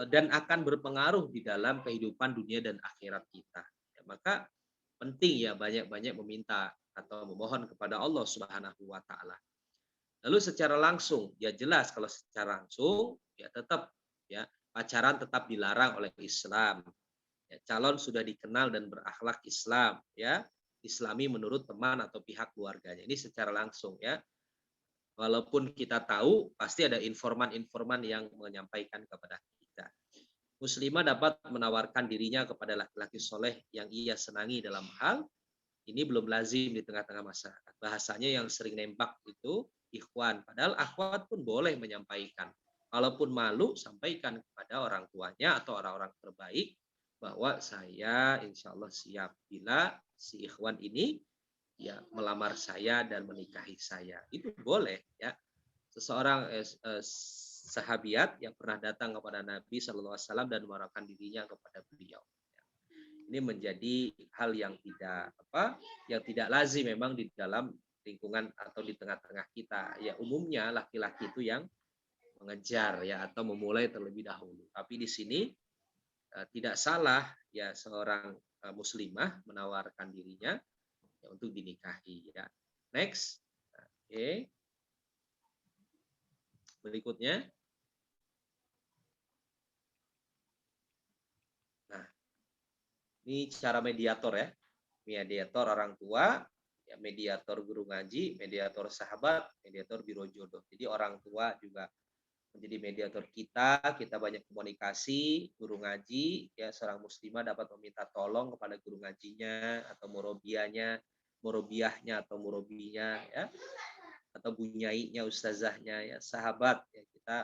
dan akan berpengaruh di dalam kehidupan dunia dan akhirat kita. Ya, maka penting ya banyak-banyak meminta atau memohon kepada Allah Subhanahu wa taala. Lalu secara langsung, ya jelas kalau secara langsung ya tetap ya pacaran tetap dilarang oleh Islam. Ya, calon sudah dikenal dan berakhlak Islam, ya Islami menurut teman atau pihak keluarganya. Ini secara langsung ya. Walaupun kita tahu pasti ada informan-informan yang menyampaikan kepada kita. Muslimah dapat menawarkan dirinya kepada laki-laki soleh yang ia senangi dalam hal ini belum lazim di tengah-tengah masyarakat. Bahasanya yang sering nembak itu ikhwan. Padahal akhwat pun boleh menyampaikan. Kalaupun malu, sampaikan kepada orang tuanya atau orang-orang terbaik bahwa saya insya Allah siap bila si ikhwan ini ya melamar saya dan menikahi saya. Itu boleh ya. Seseorang sahabiat yang pernah datang kepada Nabi Shallallahu Alaihi Wasallam dan menawarkan dirinya kepada beliau. Ini menjadi hal yang tidak lazim memang di dalam lingkungan atau di tengah-tengah kita. Ya umumnya laki-laki itu yang mengejar ya atau memulai terlebih dahulu. Tapi di sini tidak salah ya seorang muslimah menawarkan dirinya ya, untuk dinikahi ya. Next. Oke. Berikutnya. Nah, ini cara mediator ya. Mediator orang tua, ya mediator guru ngaji, mediator sahabat, mediator biro jodoh. Jadi orang tua juga menjadi mediator kita banyak komunikasi, guru ngaji, ya seorang muslimah dapat meminta tolong kepada guru ngajinya atau murobiahnya atau murobinya, ya, atau bunyainya, ustazahnya, ya sahabat, ya kita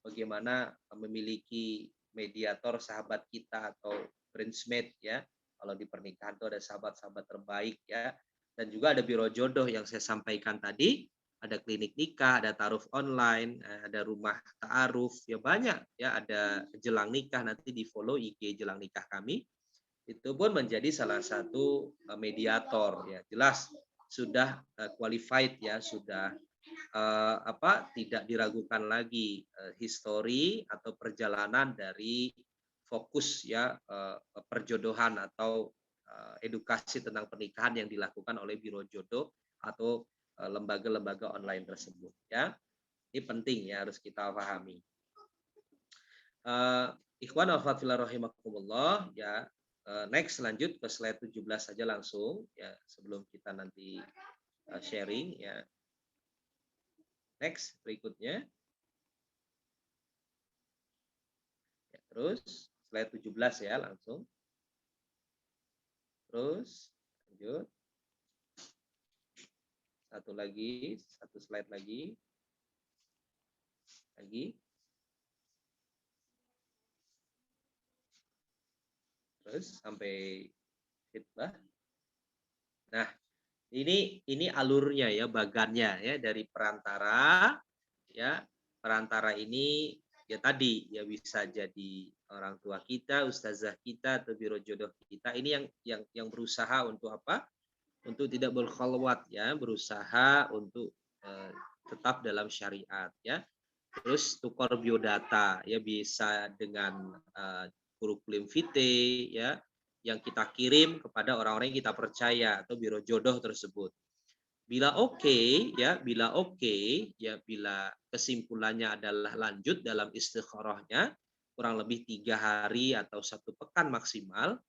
bagaimana memiliki mediator sahabat kita atau bridesmaid, ya. Kalau di pernikahan itu ada sahabat-sahabat terbaik ya. Dan juga ada biro jodoh yang saya sampaikan tadi, ada klinik nikah, ada taaruf online, ada rumah ta'aruf, ya banyak ya, ada jelang nikah, nanti di follow IG jelang nikah kami. Itu pun menjadi salah satu mediator ya. Jelas sudah qualified ya, sudah tidak diragukan lagi histori atau perjalanan dari fokus ya perjodohan atau edukasi tentang pernikahan yang dilakukan oleh biro jodoh atau lembaga-lembaga online tersebut ya. Ini penting ya, harus kita pahami. Ikhwan akhwat fillah rahimakumullah ya. Next lanjut ke slide 17 saja langsung ya, sebelum kita nanti sharing ya. Next berikutnya. Ya, terus slide 17 ya langsung. Terus lanjut. Satu lagi, satu slide lagi. Terus sampai khitbah. Nah, ini alurnya ya, bagannya ya, dari perantara ya. Perantara ini ya tadi ya bisa jadi orang tua kita, ustazah kita atau biro jodoh kita. Ini yang berusaha untuk apa? Untuk tidak berkhalwat ya, berusaha untuk tetap dalam syariat ya. Terus tukar biodata ya, bisa dengan kurikulum vitae ya, yang kita kirim kepada orang-orang yang kita percaya atau biro jodoh tersebut. Bila oke ya, bila kesimpulannya adalah lanjut dalam istikharahnya kurang lebih 3 hari atau 1 pekan maksimal,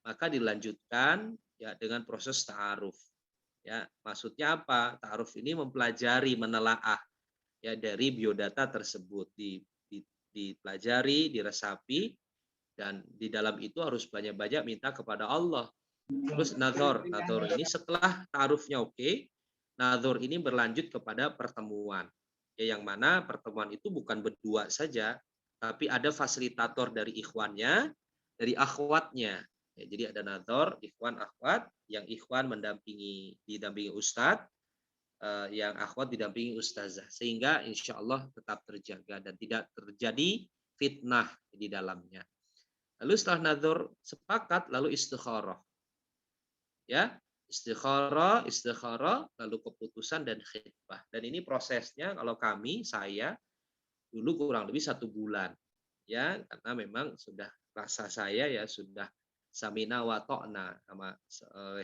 maka dilanjutkan ya dengan proses ta'aruf. Ya, maksudnya apa? Ta'aruf ini mempelajari, menelaah ya dari biodata tersebut, dipelajari, diresapi, dan di dalam itu harus banyak-banyak minta kepada Allah. Terus nadhor ini setelah ta'arufnya oke, nadhor ini berlanjut kepada pertemuan. Ya, yang mana pertemuan itu bukan berdua saja, tapi ada fasilitator dari ikhwannya, dari akhwatnya. Ya, jadi ada nadhor, ikhwan, akhwat, yang ikhwan didampingi ustadz, yang akhwat didampingi ustazah, sehingga insya Allah tetap terjaga dan tidak terjadi fitnah di dalamnya. Lalu setelah nadhor sepakat, lalu istikharah. Ya, istikharah, lalu keputusan dan khitbah. Dan ini prosesnya kalau saya dulu kurang lebih 1 bulan. Ya, karena memang sudah rasa saya ya sudah samina wa ta'na sama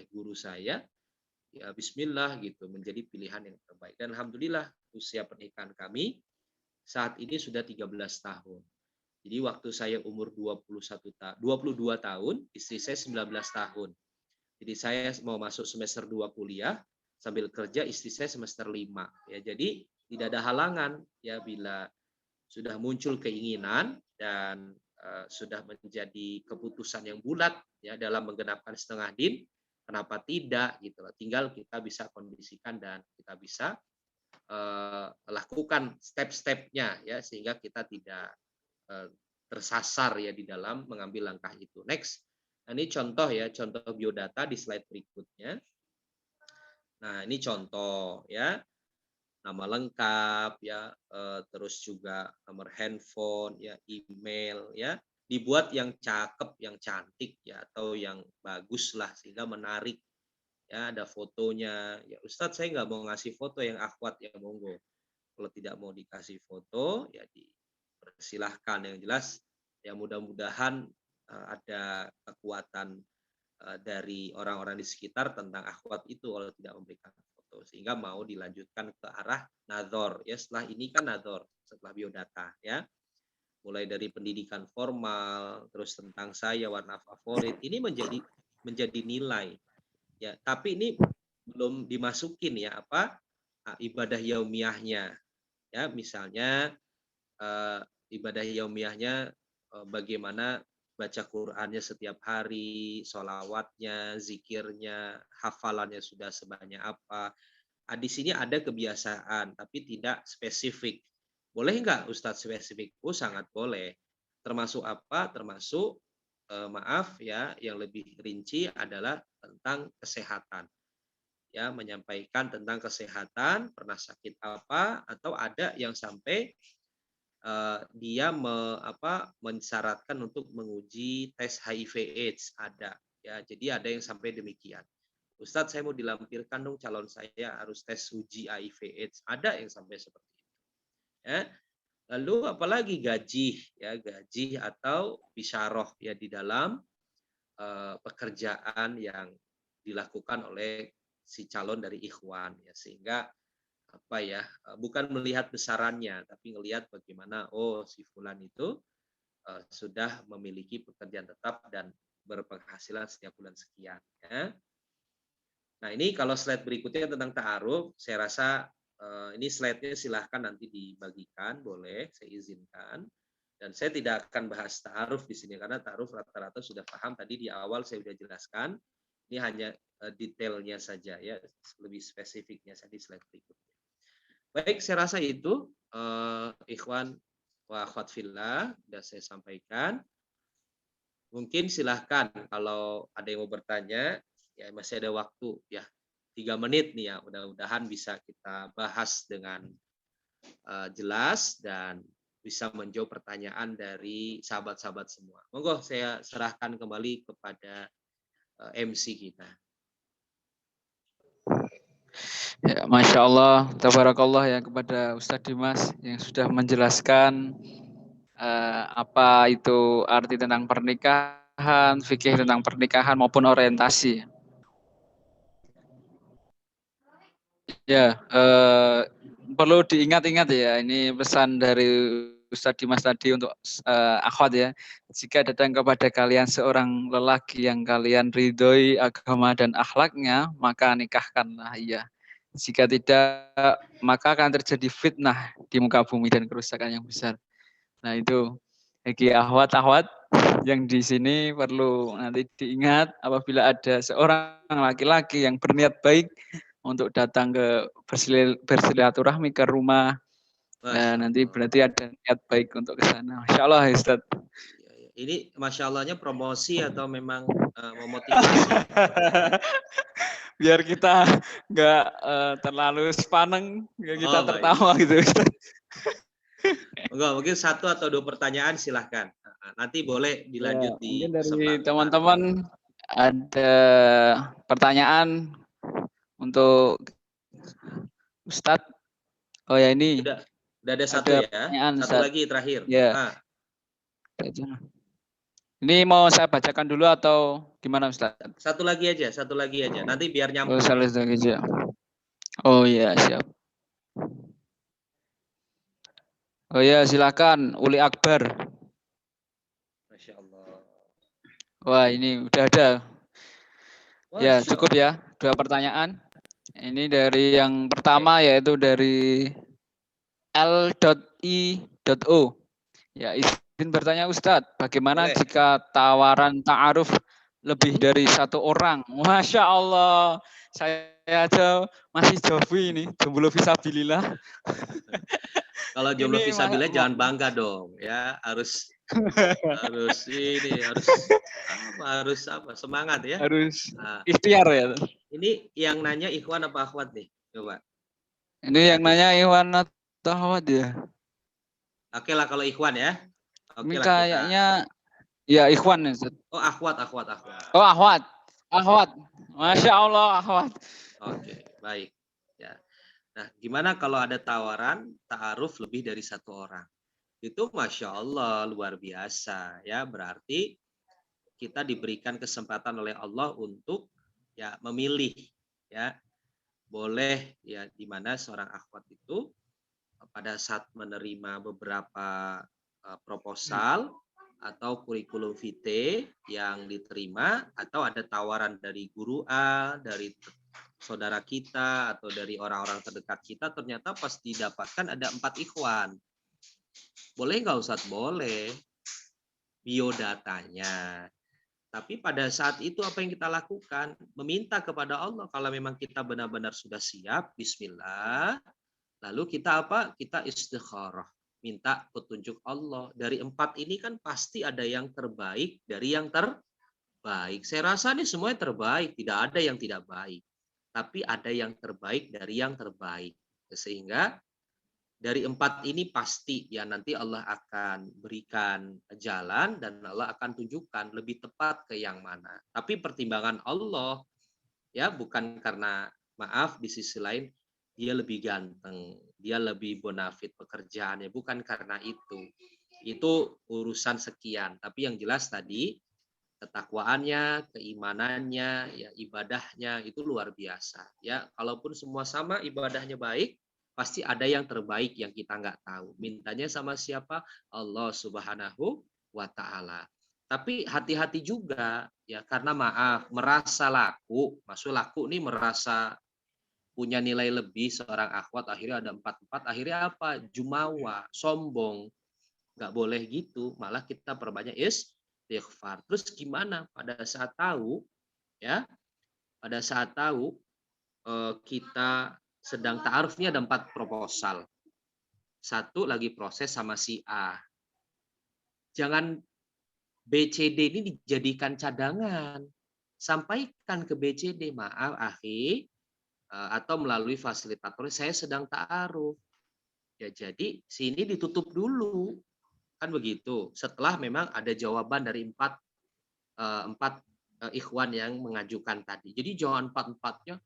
guru saya. Ya bismillah gitu, menjadi pilihan yang terbaik. Dan alhamdulillah usia pernikahan kami saat ini sudah 13 tahun. Jadi waktu saya umur 22 tahun, istri saya 19 tahun. Jadi saya mau masuk semester 2 kuliah, sambil kerja istri saya semester 5. Ya, jadi tidak ada halangan ya bila sudah muncul keinginan dan sudah menjadi keputusan yang bulat ya dalam menggenapkan setengah din, kenapa tidak gitu. Tinggal kita bisa kondisikan dan kita bisa lakukan step-stepnya ya, sehingga kita tidak tersasar ya di dalam mengambil langkah itu. Next. Nah, ini contoh ya, contoh biodata di slide berikutnya. Nah, ini contoh ya, nama lengkap ya, terus juga nomor handphone ya, email ya, dibuat yang cakep, yang cantik ya, atau yang bagus lah sehingga menarik ya, ada fotonya ya. Ustadz, saya nggak mau ngasih foto, yang akhwat ya monggo. Kalau tidak mau dikasih foto ya dipersilahkan. Yang jelas ya mudah-mudahan ada kekuatan dari orang-orang di sekitar tentang akhwat itu kalau tidak memberikan foto, sehingga mau dilanjutkan ke arah nadhor ya. Setelah ini kan nadhor, setelah biodata ya, mulai dari pendidikan formal, terus tentang saya, warna favorit, ini menjadi nilai ya. Tapi ini belum dimasukin ya apa ibadah yaumiyahnya ya, misalnya ibadah yaumiyahnya bagaimana baca Qur'annya setiap hari, sholawatnya, zikirnya, hafalannya sudah sebanyak apa. Di sini ada kebiasaan, tapi tidak spesifik. Boleh nggak Ustadz spesifik? Oh, sangat boleh. Termasuk apa? Termasuk, maaf ya, yang lebih rinci adalah tentang kesehatan. Ya, menyampaikan tentang kesehatan, pernah sakit apa, atau ada yang sampai dia mensyaratkan untuk menguji tes HIV/AIDS, ada ya. Jadi ada yang sampai demikian. Ustadz, saya mau dilampirkan dong calon saya harus tes uji HIV/AIDS. Ada yang sampai seperti itu. Ya. Lalu apalagi gaji ya, gaji atau bisyarah ya di dalam pekerjaan yang dilakukan oleh si calon dari ikhwan ya, sehingga bukan melihat besarannya, tapi melihat bagaimana si fulan itu sudah memiliki pekerjaan tetap dan berpenghasilan setiap bulan sekian ya. Nah, ini kalau slide berikutnya tentang ta'aruf, saya rasa ini slide-nya silahkan nanti dibagikan, boleh, saya izinkan. Dan saya tidak akan bahas ta'aruf di sini karena ta'aruf rata-rata sudah paham, tadi di awal saya sudah jelaskan. Ini hanya detailnya saja ya, lebih spesifiknya di slide berikutnya. Baik, saya rasa itu ikhwan wa akhwat fillah sudah saya sampaikan. Mungkin silahkan kalau ada yang mau bertanya, ya masih ada waktu ya 3 menit nih ya, mudah-mudahan bisa kita bahas dengan jelas dan bisa menjawab pertanyaan dari sahabat-sahabat semua. Monggo saya serahkan kembali kepada MC kita. Ya, Masya Allah, tabarakallah ya kepada Ustadz Dimas yang sudah menjelaskan apa itu arti tentang pernikahan, fikih tentang pernikahan maupun orientasi. Ya, perlu diingat-ingat ya, ini pesan dari Ustadz Dimas tadi untuk akhwat ya. Jika datang kepada kalian seorang lelaki yang kalian ridhoi agama dan akhlaknya, maka nikahkanlah ia. Jika tidak, maka akan terjadi fitnah di muka bumi dan kerusakan yang besar. Nah itu bagi akhwat-akhwat yang di sini perlu nanti diingat apabila ada seorang laki-laki yang berniat baik untuk datang ke bersilaturahmi ke rumah, nah, nanti berarti ada niat baik untuk ke sana. Masya Allah, Ustaz. Ini Masya Allahnya promosi atau memang memotivasi? Biar kita nggak terlalu sepaneng, biar kita tertawa gitu, Ustaz. Enggak, mungkin 1 atau 2 pertanyaan silahkan. Nanti boleh dilanjut ya, di mungkin dari teman-teman ada pertanyaan untuk Ustadz. Oh ya ini. Udah ada 1 ya. 1 Ustadz. lagi terakhir. Ya. Ini mau saya bacakan dulu atau gimana Ustaz? 1 lagi aja. Nanti biar nyambung. Oh iya, siap. Oh ya, silakan Uli Akbar. Masya Allah. Wah, ini udah ada. Ya, Masya cukup ya. 2 pertanyaan. Ini dari yang pertama yaitu dari L.I.O. Ya, izin bertanya Ustadz, bagaimana jika tawaran ta'aruf lebih dari 1 orang? Masya Allah, saya aja masih jomblo ini, jomblo fisabilillah. Kalau jomblo fisabilillah jangan bangga dong, ya harus semangat ya. Harus ikhtiar ya. Ini yang nanya ikhwan apa akhwat nih? Coba. Ini yang nanya ikhwan atau akhwat ya? Oke lah kalau ikhwan ya. Oke lah kayaknya ya ikhwan ya. Oh akhwat. Oh akhwat. Masya Allah akhwat. Oke, baik. Ya. Nah, gimana kalau ada tawaran ta'aruf lebih dari 1 orang? Itu Masya Allah luar biasa ya. Berarti kita diberikan kesempatan oleh Allah untuk ya memilih ya. Boleh ya di mana seorang akhwat itu pada saat menerima beberapa proposal atau kurikulum vitae yang diterima atau ada tawaran dari guru A, dari saudara kita atau dari orang-orang terdekat kita, ternyata pas didapatkan ada 4 ikhwan. Boleh nggak Ustadz? Boleh. Biodatanya. Tapi pada saat itu apa yang kita lakukan? Meminta kepada Allah kalau memang kita benar-benar sudah siap, bismillah. Lalu kita apa? Kita istikharah. Minta petunjuk Allah. Dari 4 ini kan pasti ada yang terbaik dari yang terbaik. Saya rasa ini semuanya terbaik. Tidak ada yang tidak baik. Tapi ada yang terbaik dari yang terbaik. Sehingga dari 4 ini pasti ya nanti Allah akan berikan jalan dan Allah akan tunjukkan lebih tepat ke yang mana. Tapi pertimbangan Allah ya bukan karena maaf di sisi lain dia lebih ganteng, dia lebih bonafit pekerjaannya, bukan karena itu. Itu urusan sekian. Tapi yang jelas tadi ketakwaannya, keimanannya, ya ibadahnya itu luar biasa. Ya, kalaupun semua sama ibadahnya baik, pasti ada yang terbaik yang kita nggak tahu. Mintanya sama siapa? Allah Subhanahu wa Ta'ala. Tapi hati-hati juga ya karena maaf merasa laku, maksud laku nih merasa punya nilai lebih seorang akhwat, akhirnya ada 4, akhirnya apa? Jumawa, sombong. Nggak boleh gitu, malah kita perbanyak istighfar. Terus gimana pada saat tahu ya pada saat tahu kita sedang ta'aruf, ini ada 4 proposal. Satu lagi proses sama si A. Jangan BCD ini dijadikan cadangan. Sampaikan ke BCD, maaf akhi, atau melalui fasilitator, saya sedang ta'aruf. Ya, jadi sini ditutup dulu. Kan begitu. Setelah memang ada jawaban dari empat ikhwan yang mengajukan tadi. Jadi jangan 4-4-nya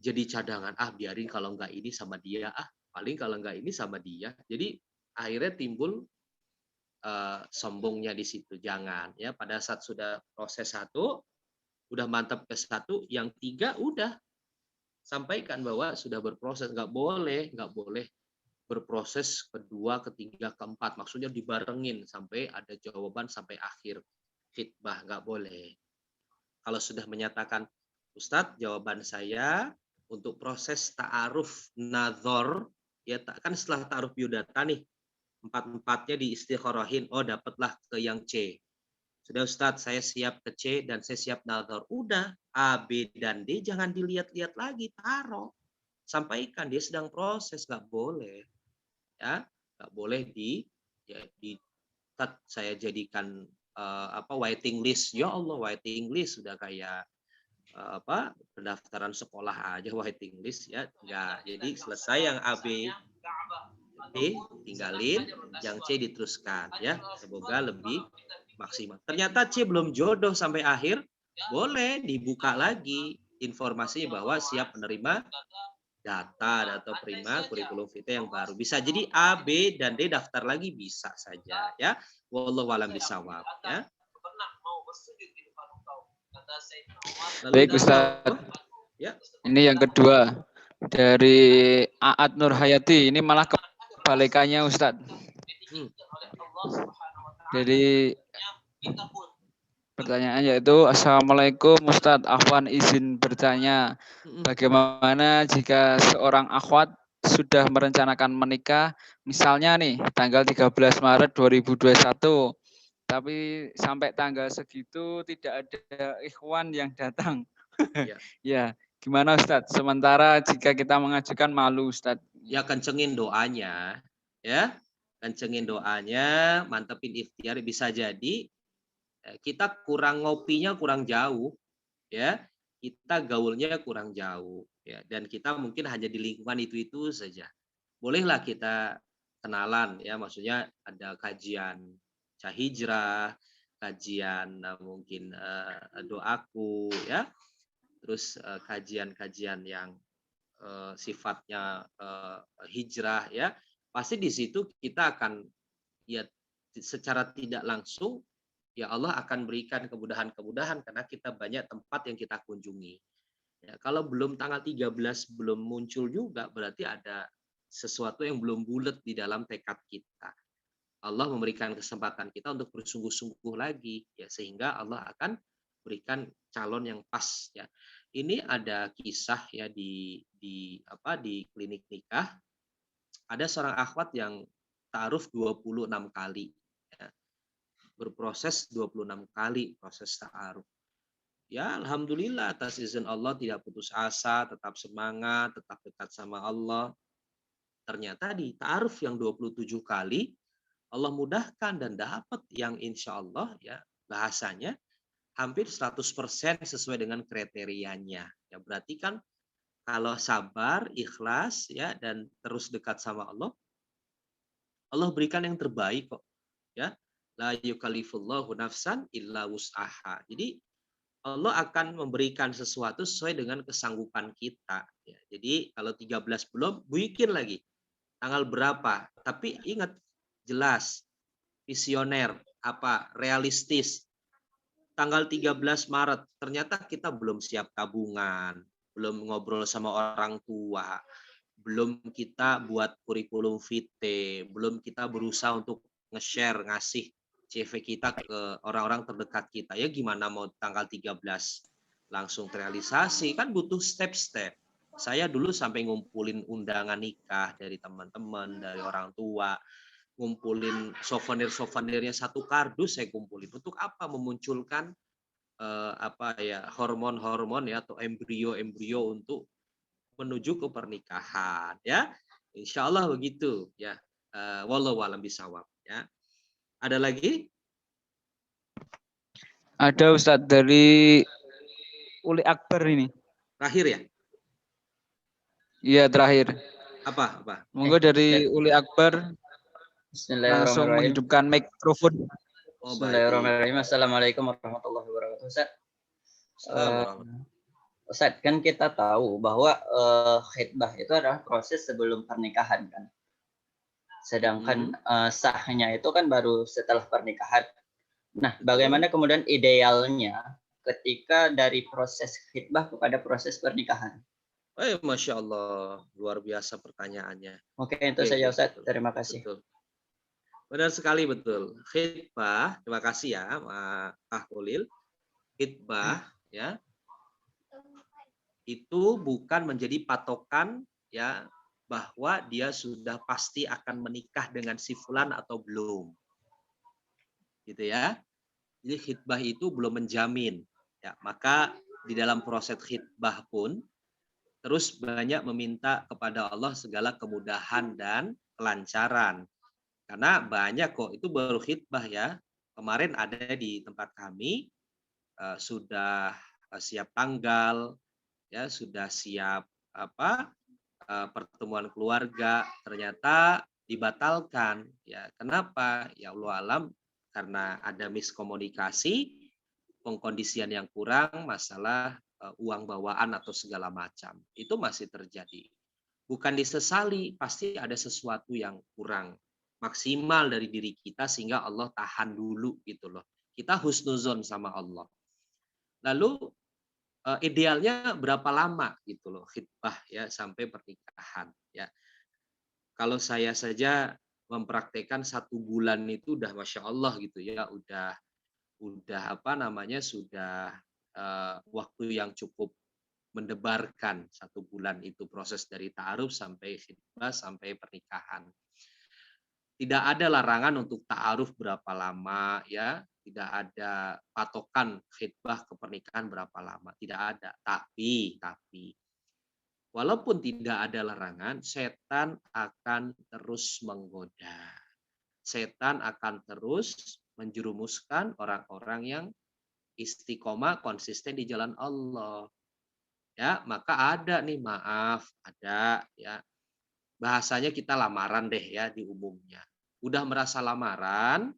jadi cadangan. Biarin kalau enggak ini sama dia. Paling kalau enggak ini sama dia. Jadi akhirnya timbul sombongnya di situ. Jangan ya, pada saat sudah proses satu, udah mantap ke satu, yang 3 udah sampaikan bahwa sudah berproses. Nggak boleh berproses kedua, ketiga, keempat. Maksudnya dibarengin sampai ada jawaban sampai akhir khitbah, nggak boleh. Kalau sudah menyatakan, Ustadz, jawaban saya untuk proses ta'aruf nadhor, ya kan setelah ta'aruf biodata nih, 4-4-nya diistikharahin, dapatlah ke yang C. Sudah Ustadz, saya siap ke C dan saya siap nadhor. Udah, A, B, dan D jangan dilihat-lihat lagi, taruh. Sampaikan dia sedang proses, nggak boleh. Ya, nggak boleh saya jadikan waiting list. Ya Allah, waiting list sudah kayak pendaftaran sekolah aja waiting list ya. Enggak. Jadi selesai yang A, B, D tinggalin, yang C diteruskan ya. Semoga lebih maksimal. Ternyata C belum jodoh sampai akhir, boleh dibuka lagi informasinya bahwa siap menerima data prima kurikulum vitae yang baru. Bisa jadi A, B, dan D daftar lagi, bisa saja ya. Wallahu a'lam bishawab ya. Baik Ustaz. Ya. Ini yang kedua dari Aat Nur Hayati. Ini malah kebalikannya Ustaz. Jadi pertanyaannya yaitu, Assalamualaikum Ustadz, Afwan izin bertanya, bagaimana jika seorang akhwat sudah merencanakan menikah, misalnya nih tanggal 13 Maret 2021, tapi sampai tanggal segitu tidak ada ikhwan yang datang. Ya, gimana Ustadz? Sementara jika kita mengajukan malu Ustadz. Ya, kencengin doanya, ya, kencengin doanya, mantepin ikhtiar. Bisa jadi kita kurang ngopinya kurang jauh, ya, kita gaulnya kurang jauh, ya, dan kita mungkin hanya di lingkungan itu saja. Bolehlah kita kenalan, ya, maksudnya ada kajian hijrah, kajian mungkin doaku, ya, terus kajian-kajian yang sifatnya hijrah, ya, pasti di situ kita akan ya secara tidak langsung. Ya Allah akan berikan kemudahan-kemudahan karena kita banyak tempat yang kita kunjungi. Ya, kalau belum tanggal 13 belum muncul juga, berarti ada sesuatu yang belum bulat di dalam tekad kita. Allah memberikan kesempatan kita untuk bersungguh-sungguh lagi, ya, sehingga Allah akan berikan calon yang pas. Ya, ini ada kisah ya di klinik nikah. Ada seorang akhwat yang ta'aruf 26 kali. Berproses 26 kali proses ta'aruf. Ya, alhamdulillah atas izin Allah tidak putus asa, tetap semangat, tetap dekat sama Allah. Ternyata di ta'aruf yang 27 kali Allah mudahkan dan dapat yang insya Allah ya bahasanya hampir 100% sesuai dengan kriterianya. Ya, berarti kan kalau sabar, ikhlas ya dan terus dekat sama Allah, Allah berikan yang terbaik kok. Ya. La yukallifullahu nafsan illa wus'aha. Jadi Allah akan memberikan sesuatu sesuai dengan kesanggupan kita. Ya, jadi kalau 13 belum, bikin lagi. Tanggal berapa? Tapi ingat, jelas, visioner, realistis. Tanggal 13 Maret, ternyata kita belum siap tabungan, belum ngobrol sama orang tua, belum kita buat kurikulum vitae, belum kita berusaha untuk nge-share, ngasih CV kita ke orang-orang terdekat kita. Ya gimana mau tanggal 13 langsung terrealisasi, kan butuh step-step. Saya dulu sampai ngumpulin undangan nikah dari teman-teman, dari orang tua, ngumpulin souvenir-souvenirnya 1 kardus saya kumpulin. Untuk apa? Memunculkan hormon-hormon ya atau embrio-embrio untuk menuju ke pernikahan ya. Insya Allah begitu ya. Wallahu a'lam bishawab ya. Ada lagi? Ada Ustadz dari Uli Akbar ini. Terakhir ya? Iya terakhir. Apa? Monggo dari Uli Akbar langsung Bismillahirrahmanirrahim. menghidupkan mikrofon. Oh, Bismillahirrahmanirrahim. Assalamualaikum warahmatullahi wabarakatuh. Ustaz. Ustaz, kan kita tahu bahwa khitbah itu adalah proses sebelum pernikahan kan. Sedangkan sahnya itu kan baru setelah pernikahan. Nah, bagaimana kemudian idealnya ketika dari proses khitbah kepada proses pernikahan? Masya Allah, luar biasa pertanyaannya. Oke, itu saja Ustaz. Terima kasih. Betul. Benar sekali, betul. Khitbah, terima kasih ya, Pak Ulil. Khitbah, ya, itu bukan menjadi patokan ya bahwa dia sudah pasti akan menikah dengan si fulan atau belum. Gitu ya. Jadi khitbah itu belum menjamin. Ya, maka di dalam proses khitbah pun terus banyak meminta kepada Allah segala kemudahan dan kelancaran. Karena banyak kok, itu baru khitbah ya. Kemarin ada di tempat kami, sudah siap tanggal, ya sudah siap pertemuan keluarga, ternyata dibatalkan. Ya, kenapa? Ya Allah alam, karena ada miskomunikasi, pengkondisian yang kurang, masalah uang bawaan atau segala macam. Itu masih terjadi. Bukan disesali, pasti ada sesuatu yang kurang maksimal dari diri kita sehingga Allah tahan dulu gitu loh. Kita husnuzon sama Allah. Lalu idealnya berapa lama gitu loh khitbah ya sampai pernikahan ya. Kalau saya saja mempraktekkan 1 bulan itu udah Masya Allah gitu ya, udah sudah waktu yang cukup mendebarkan 1 bulan itu proses dari ta'aruf sampai khitbah sampai pernikahan. Tidak ada larangan untuk ta'aruf berapa lama ya, tidak ada patokan khitbah ke pernikahan berapa lama, tidak ada. Tapi walaupun tidak ada larangan, setan akan terus menggoda. Setan akan terus menjerumuskan orang-orang yang istiqomah konsisten di jalan Allah. Ya, maka ada nih, ada ya. Bahasanya kita lamaran deh ya di umumnya. Udah merasa lamaran,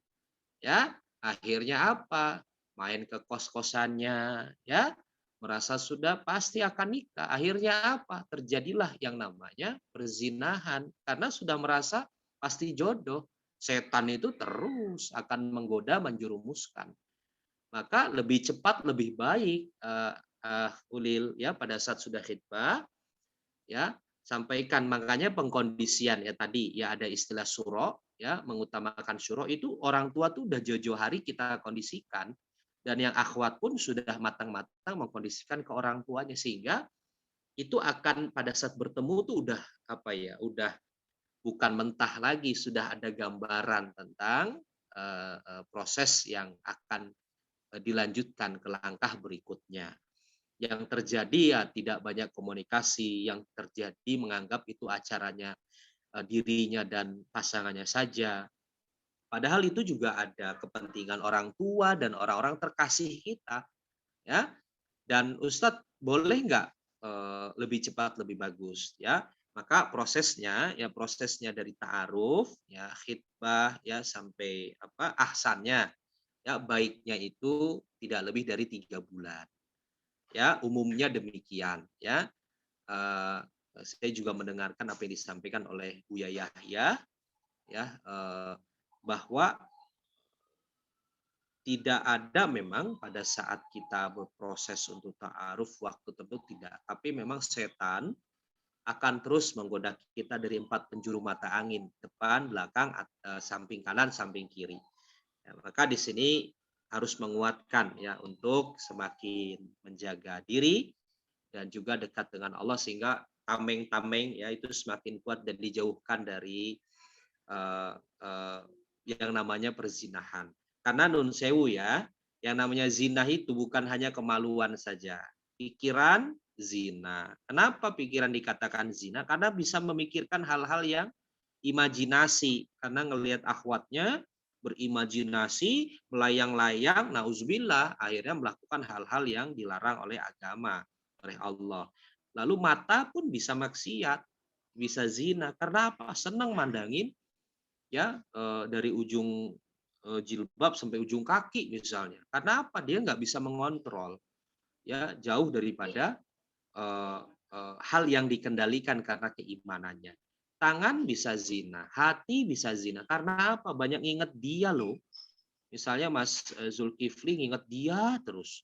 ya, akhirnya apa? Main ke kos-kosannya, ya, merasa sudah pasti akan nikah. Akhirnya apa? Terjadilah yang namanya perzinahan karena sudah merasa pasti jodoh. Setan itu terus akan menggoda, menjerumuskan. Maka lebih cepat lebih baik Ulil ya pada saat sudah khitbah ya sampaikan, makanya pengkondisian ya tadi ya ada istilah syuro ya, mengutamakan syuro itu orang tua tuh udah jauh-jauh hari kita kondisikan, dan yang akhwat pun sudah matang-matang mengkondisikan ke orang tuanya sehingga itu akan pada saat bertemu tuh udah udah bukan mentah lagi, sudah ada gambaran tentang proses yang akan dilanjutkan ke langkah berikutnya. Yang terjadi ya tidak banyak komunikasi, yang terjadi menganggap itu acaranya dirinya dan pasangannya saja. Padahal itu juga ada kepentingan orang tua dan orang-orang terkasih kita, ya. Dan Ustadz boleh nggak lebih cepat lebih bagus, ya? Maka prosesnya dari ta'aruf, ya khitbah, ya sampai ahsannya, ya baiknya itu tidak lebih dari 3 bulan. Ya, umumnya demikian ya. Saya juga mendengarkan apa yang disampaikan oleh Buya Yahya ya, bahwa tidak ada memang pada saat kita berproses untuk ta'aruf waktu tertentu, tidak, tapi memang setan akan terus menggoda kita dari 4 penjuru mata angin, depan, belakang, samping kanan, samping kiri. Ya, maka di sini harus menguatkan ya untuk semakin menjaga diri dan juga dekat dengan Allah sehingga tameng-tameng ya itu semakin kuat dan dijauhkan dari yang namanya perzinahan. Karena nun sewu ya, Yang namanya zina itu bukan hanya kemaluan saja. Pikiran zina. Kenapa pikiran dikatakan zina? Karena bisa memikirkan hal-hal yang imajinasi. Karena ngelihat akhwatnya berimajinasi, melayang-layang, nauzubillah, akhirnya melakukan hal-hal yang dilarang oleh agama, oleh Allah. Lalu mata pun bisa maksiat, bisa zina. Karena apa? Senang mandangin ya dari ujung jilbab sampai ujung kaki misalnya. Karena apa? Dia nggak bisa mengontrol, ya jauh daripada hal yang dikendalikan karena keimanannya. Tangan bisa zina, hati bisa zina. Karena apa? Banyak ingat dia loh. Misalnya Mas Zulkifli ingat dia terus.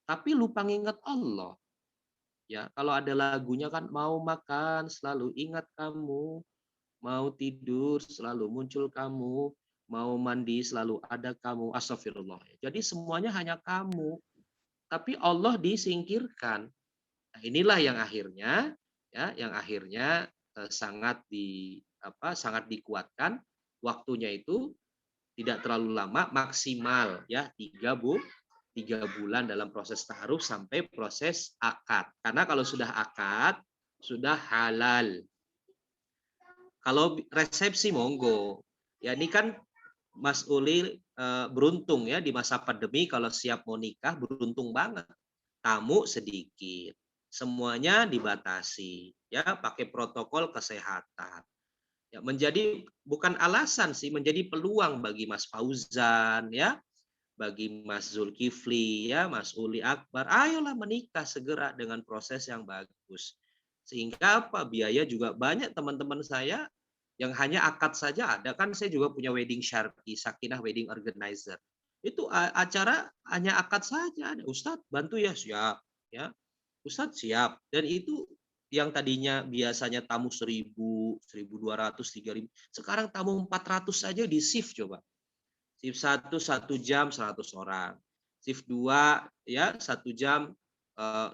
Tapi lupa nginget Allah. Ya, kalau ada lagunya kan mau makan selalu ingat kamu, mau tidur selalu muncul kamu, mau mandi selalu ada kamu. Astagfirullah. Jadi semuanya hanya kamu. Tapi Allah disingkirkan. Nah, inilah yang akhirnya sangat dikuatkan waktunya itu tidak terlalu lama, maksimal ya 3 bulan dalam proses ta'aruf sampai proses akad. Karena kalau sudah akad sudah halal. Kalau resepsi monggo. Ya ini kan Mas Uli beruntung ya di masa pandemi kalau siap mau nikah beruntung banget. Tamu sedikit. Semuanya dibatasi ya pakai protokol kesehatan. Ya, menjadi bukan alasan sih, menjadi peluang bagi Mas Fauzan ya, bagi Mas Zulkifli ya, Mas Uli Akbar, ayolah menikah segera dengan proses yang bagus. Sehingga apa? Biaya juga banyak teman-teman saya yang hanya akad saja ada. Kan saya juga punya wedding syar'i, Sakinah Wedding Organizer. Itu acara hanya akad saja ada. Ustadz bantu ya, siap ya. Ustadz siap. Dan itu yang tadinya biasanya tamu 1.000, 1.200, 3.000, sekarang tamu 400 saja di shift coba. Shift 1 1 jam 100 orang. Shift 2 ya 1 jam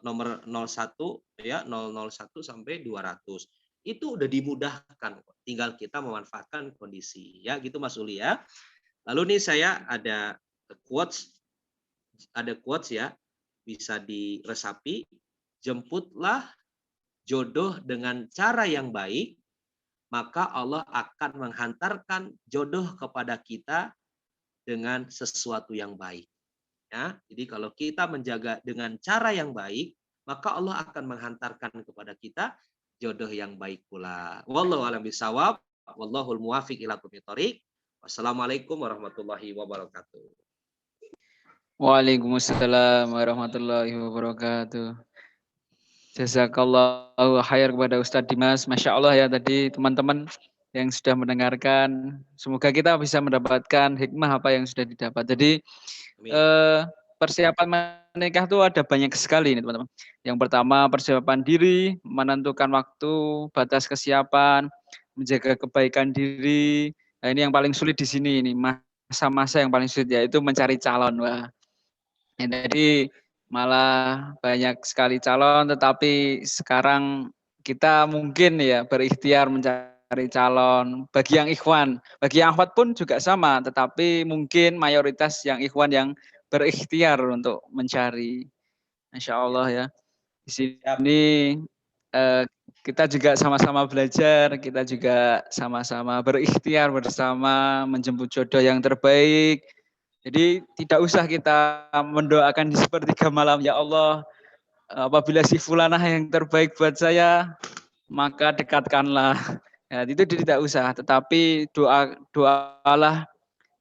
nomor 01 ya 001 sampai 200. Itu udah dimudahkan, tinggal kita memanfaatkan kondisi ya gitu Mas Uli ya. Lalu nih saya ada quotes ya, bisa diresapi. Jemputlah jodoh dengan cara yang baik, maka Allah akan menghantarkan jodoh kepada kita dengan sesuatu yang baik. Ya, jadi kalau kita menjaga dengan cara yang baik, maka Allah akan menghantarkan kepada kita jodoh yang baik pula. Wallahu a'lam bishawab. Wallahul muwaffiq ila aqwamit thoriq. Wassalamualaikum warahmatullahi wabarakatuh. Waalaikumsalam warahmatullahi wabarakatuh. Jazakallahu khair kepada Ustadz Dimas. Masya Allah ya tadi teman-teman yang sudah mendengarkan. Semoga kita bisa mendapatkan hikmah apa yang sudah didapat. Jadi persiapan menikah itu ada banyak sekali nih teman-teman. Yang pertama persiapan diri, menentukan waktu, batas kesiapan, menjaga kebaikan diri. Nah, ini yang paling sulit di sini ini masa-masa yang paling sulit yaitu mencari calon. Wah. Jadi malah banyak sekali calon, tetapi sekarang kita mungkin ya berikhtiar mencari calon. Bagi yang ikhwan, bagi yang akhwat pun juga sama, tetapi mungkin mayoritas yang ikhwan yang berikhtiar untuk mencari. Masya Allah ya. Di sini kita juga sama-sama belajar, kita juga sama-sama berikhtiar bersama menjemput jodoh yang terbaik. Jadi tidak usah kita mendoakan di sepertiga malam, ya Allah, apabila si fulanah yang terbaik buat saya, maka dekatkanlah. Ya, itu tidak usah, tetapi doalah,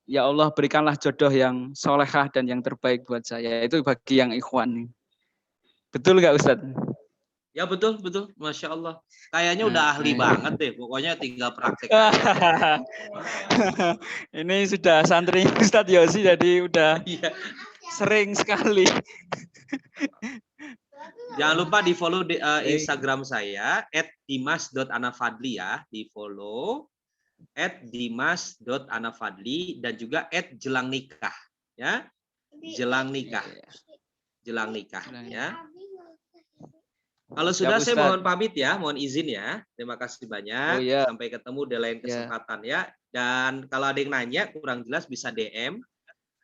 ya Allah berikanlah jodoh yang solehah dan yang terbaik buat saya. Itu bagi yang ikhwan. Betul nggak Ustadz? Ya betul, Masya Allah. Kayaknya udah ahli banget deh, pokoknya tinggal praktek. Ini sudah santri Ustadz Yosi, jadi udah sering sekali. Jangan lupa di follow Instagram saya @dimas.anafadli ya, di follow @dimas.anafadli dan juga @jelangnikah ya, jelangnikah ya. Kalau sudah saya mohon pamit ya, mohon izin ya. Terima kasih banyak. Sampai ketemu di lain kesempatan ya. Dan kalau ada yang nanya kurang jelas bisa DM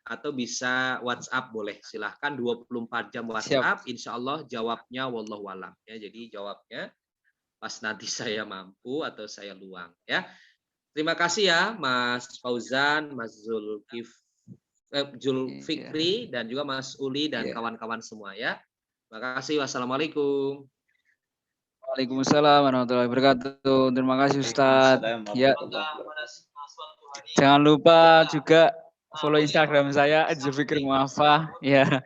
atau bisa WhatsApp boleh. Silahkan 24 jam WhatsApp, insya Allah jawabnya wallahualam. Ya, jadi jawabnya pas nanti saya mampu atau saya luang. Ya, terima kasih ya Mas Fauzan, Mas Zulfikri, dan juga Mas Uli dan kawan-kawan semua ya. Terima kasih. Wassalamualaikum. Waalaikumsalam warahmatullahi wabarakatuh. Terima kasih Ustadz. Ya. Jangan lupa juga follow Instagram saya @zulfikrimuafa. Ya.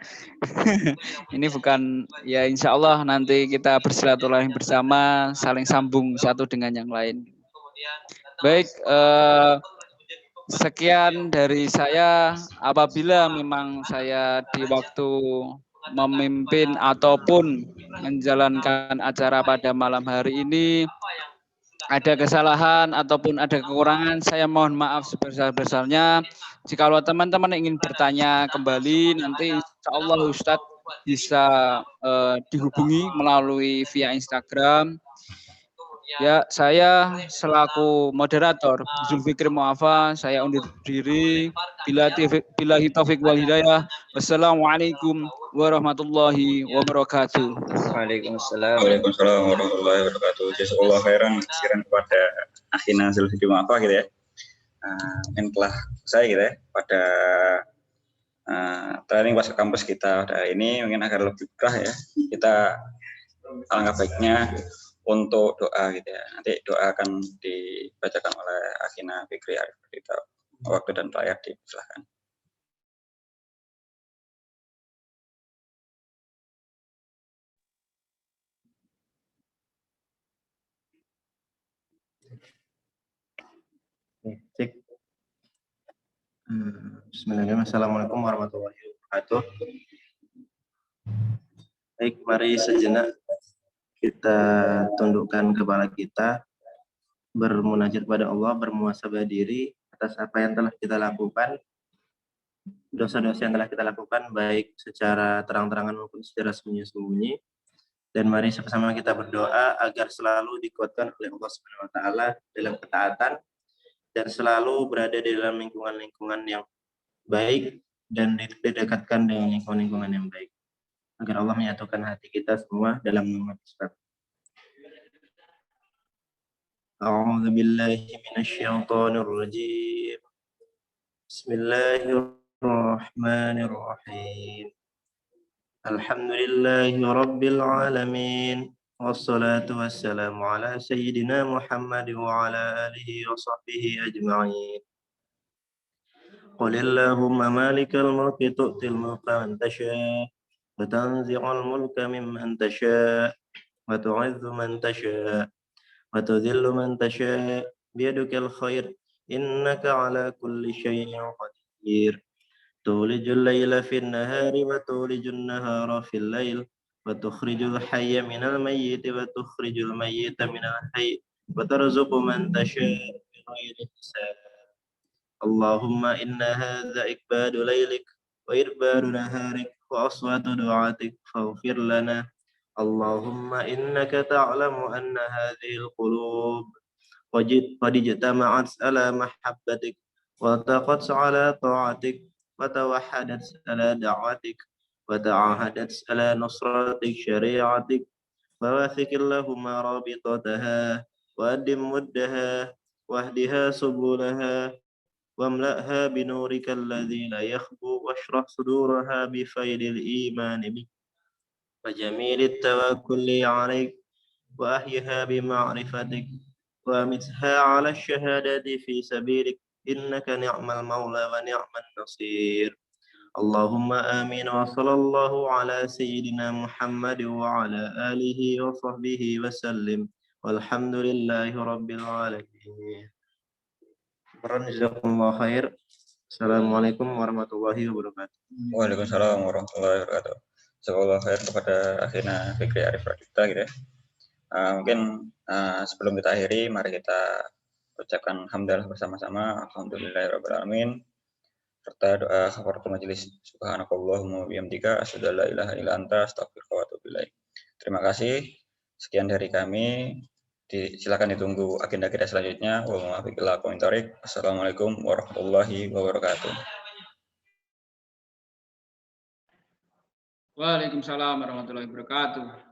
Ini bukan ya, insya Allah nanti kita bersilaturahmi bersama, saling sambung satu dengan yang lain. Baik, sekian dari saya. Apabila memang saya di waktu memimpin ataupun menjalankan acara pada malam hari ini ada kesalahan ataupun ada kekurangan, saya mohon maaf sebesar-besarnya. Jikalau teman-teman ingin bertanya kembali, nanti insya Allah Ustadz bisa dihubungi melalui via Instagram. Ya, saya selaku moderator Zulfikri Muafa, saya undur diri. Bila taufik wal hidayah. Wassalamualaikum warahmatullahi wabarakatuh. Waalaikumsalam. Waalaikumsalam warahmatullahi wabarakatuh. Jazakallahu khairan kasiran kepada akhina Zulfikri Muafa gitu ya. Mungkin telah saya gitu ya pada training pas ke kampus kita pada ini mungkin agar lebih berkah ya. Kita alangkah baiknya untuk doa gitu ya. Nanti doa akan dibacakan oleh Akhina Fikri Arif. Waktu dan layak dipersilahkan. Cek. Bismillahirrahmanirrahim. Assalamualaikum warahmatullahi wabarakatuh. Baik, mari sejenak kita tundukkan kepala kita, bermunajat pada Allah, bermuhasabah diri atas apa yang telah kita lakukan, dosa-dosa yang telah kita lakukan, baik secara terang-terangan maupun secara sembunyi-sembunyi. Dan mari sama-sama kita berdoa agar selalu dikuatkan oleh Allah Subhanahu wa Ta'ala dalam ketaatan dan selalu berada di dalam lingkungan-lingkungan yang baik dan didekatkan dengan lingkungan-lingkungan yang baik. Agar Allah menyatukan hati kita semua dalam nama Islam. A'udzu billahi minasyaitonir rajim. Bismillahirrahmanirrahim. Alhamdulillahi rabbil alamin. Wassalatu wassalamu ala sayyidina Muhammad wa ala alihi wa sahbihi ajma'in. Qul Allahumma malikal mulki tu'til mulka man tasha' wa tanzi'ul mulka mimman tasha' wa tu'izzu man tasha' wa tudhillu man tasha' biyadikal khair innaka ala kulli syai'in qadir. Tulijul layla fin nahari wa tulijun nahara fil layl wa tukhrijul hayya minal mayyiti wa tukhrijul mayyita minal hayy wa tarzuqu man tasha' bighairi hisab. Allahumma inna hadza ikbadu laylik wa irbadu naharik wa aswatu du'atik faghfir lana. Allahumma innaka ta'lamu anna hadhihi al-qulub qad ijtama'at ala mahabbatik wa taqat ala ta'atik wa tawahhadat ala da'watik wa ta'ahadat ala nusratik syari'atik فواثق اللهم رابطتها وأدم مدها واهدها سبلها واملأها بنورك الذي لا يخبو واشرح صدورها بفيض الإيمان بك وجميل التوكل عليك وأحيها بمعرفتك وأمتها على الشهادة في سبيلك إنك نعم المولى ونعم النصير. اللهم آمين وصلى الله على سيدنا محمد وعلى آله وصحبه وسلم والحمد لله رب العالمين. Jazakumullah khair. Assalamualaikum warahmatullahi wabarakatuh. Waalaikumsalam warahmatullahi wabarakatuh. Jazakallahu khair kepada Akhina Fikri Arif Radita gitu ya. Mungkin sebelum kita akhiri, mari kita ucapkan hamdalah bersama-sama. Alhamdulillahirabbil alamin. Serta doa kafaratul majelis. Subhanakallahumma wa bihamdika asyhadu an la ilaha illa anta astaghfiruka wa atubu ilaik. Terima kasih. Sekian dari kami. Silakan ditunggu agenda kita selanjutnya. Wassalamualaikum warahmatullahi wabarakatuh. Waalaikumsalam warahmatullahi wabarakatuh.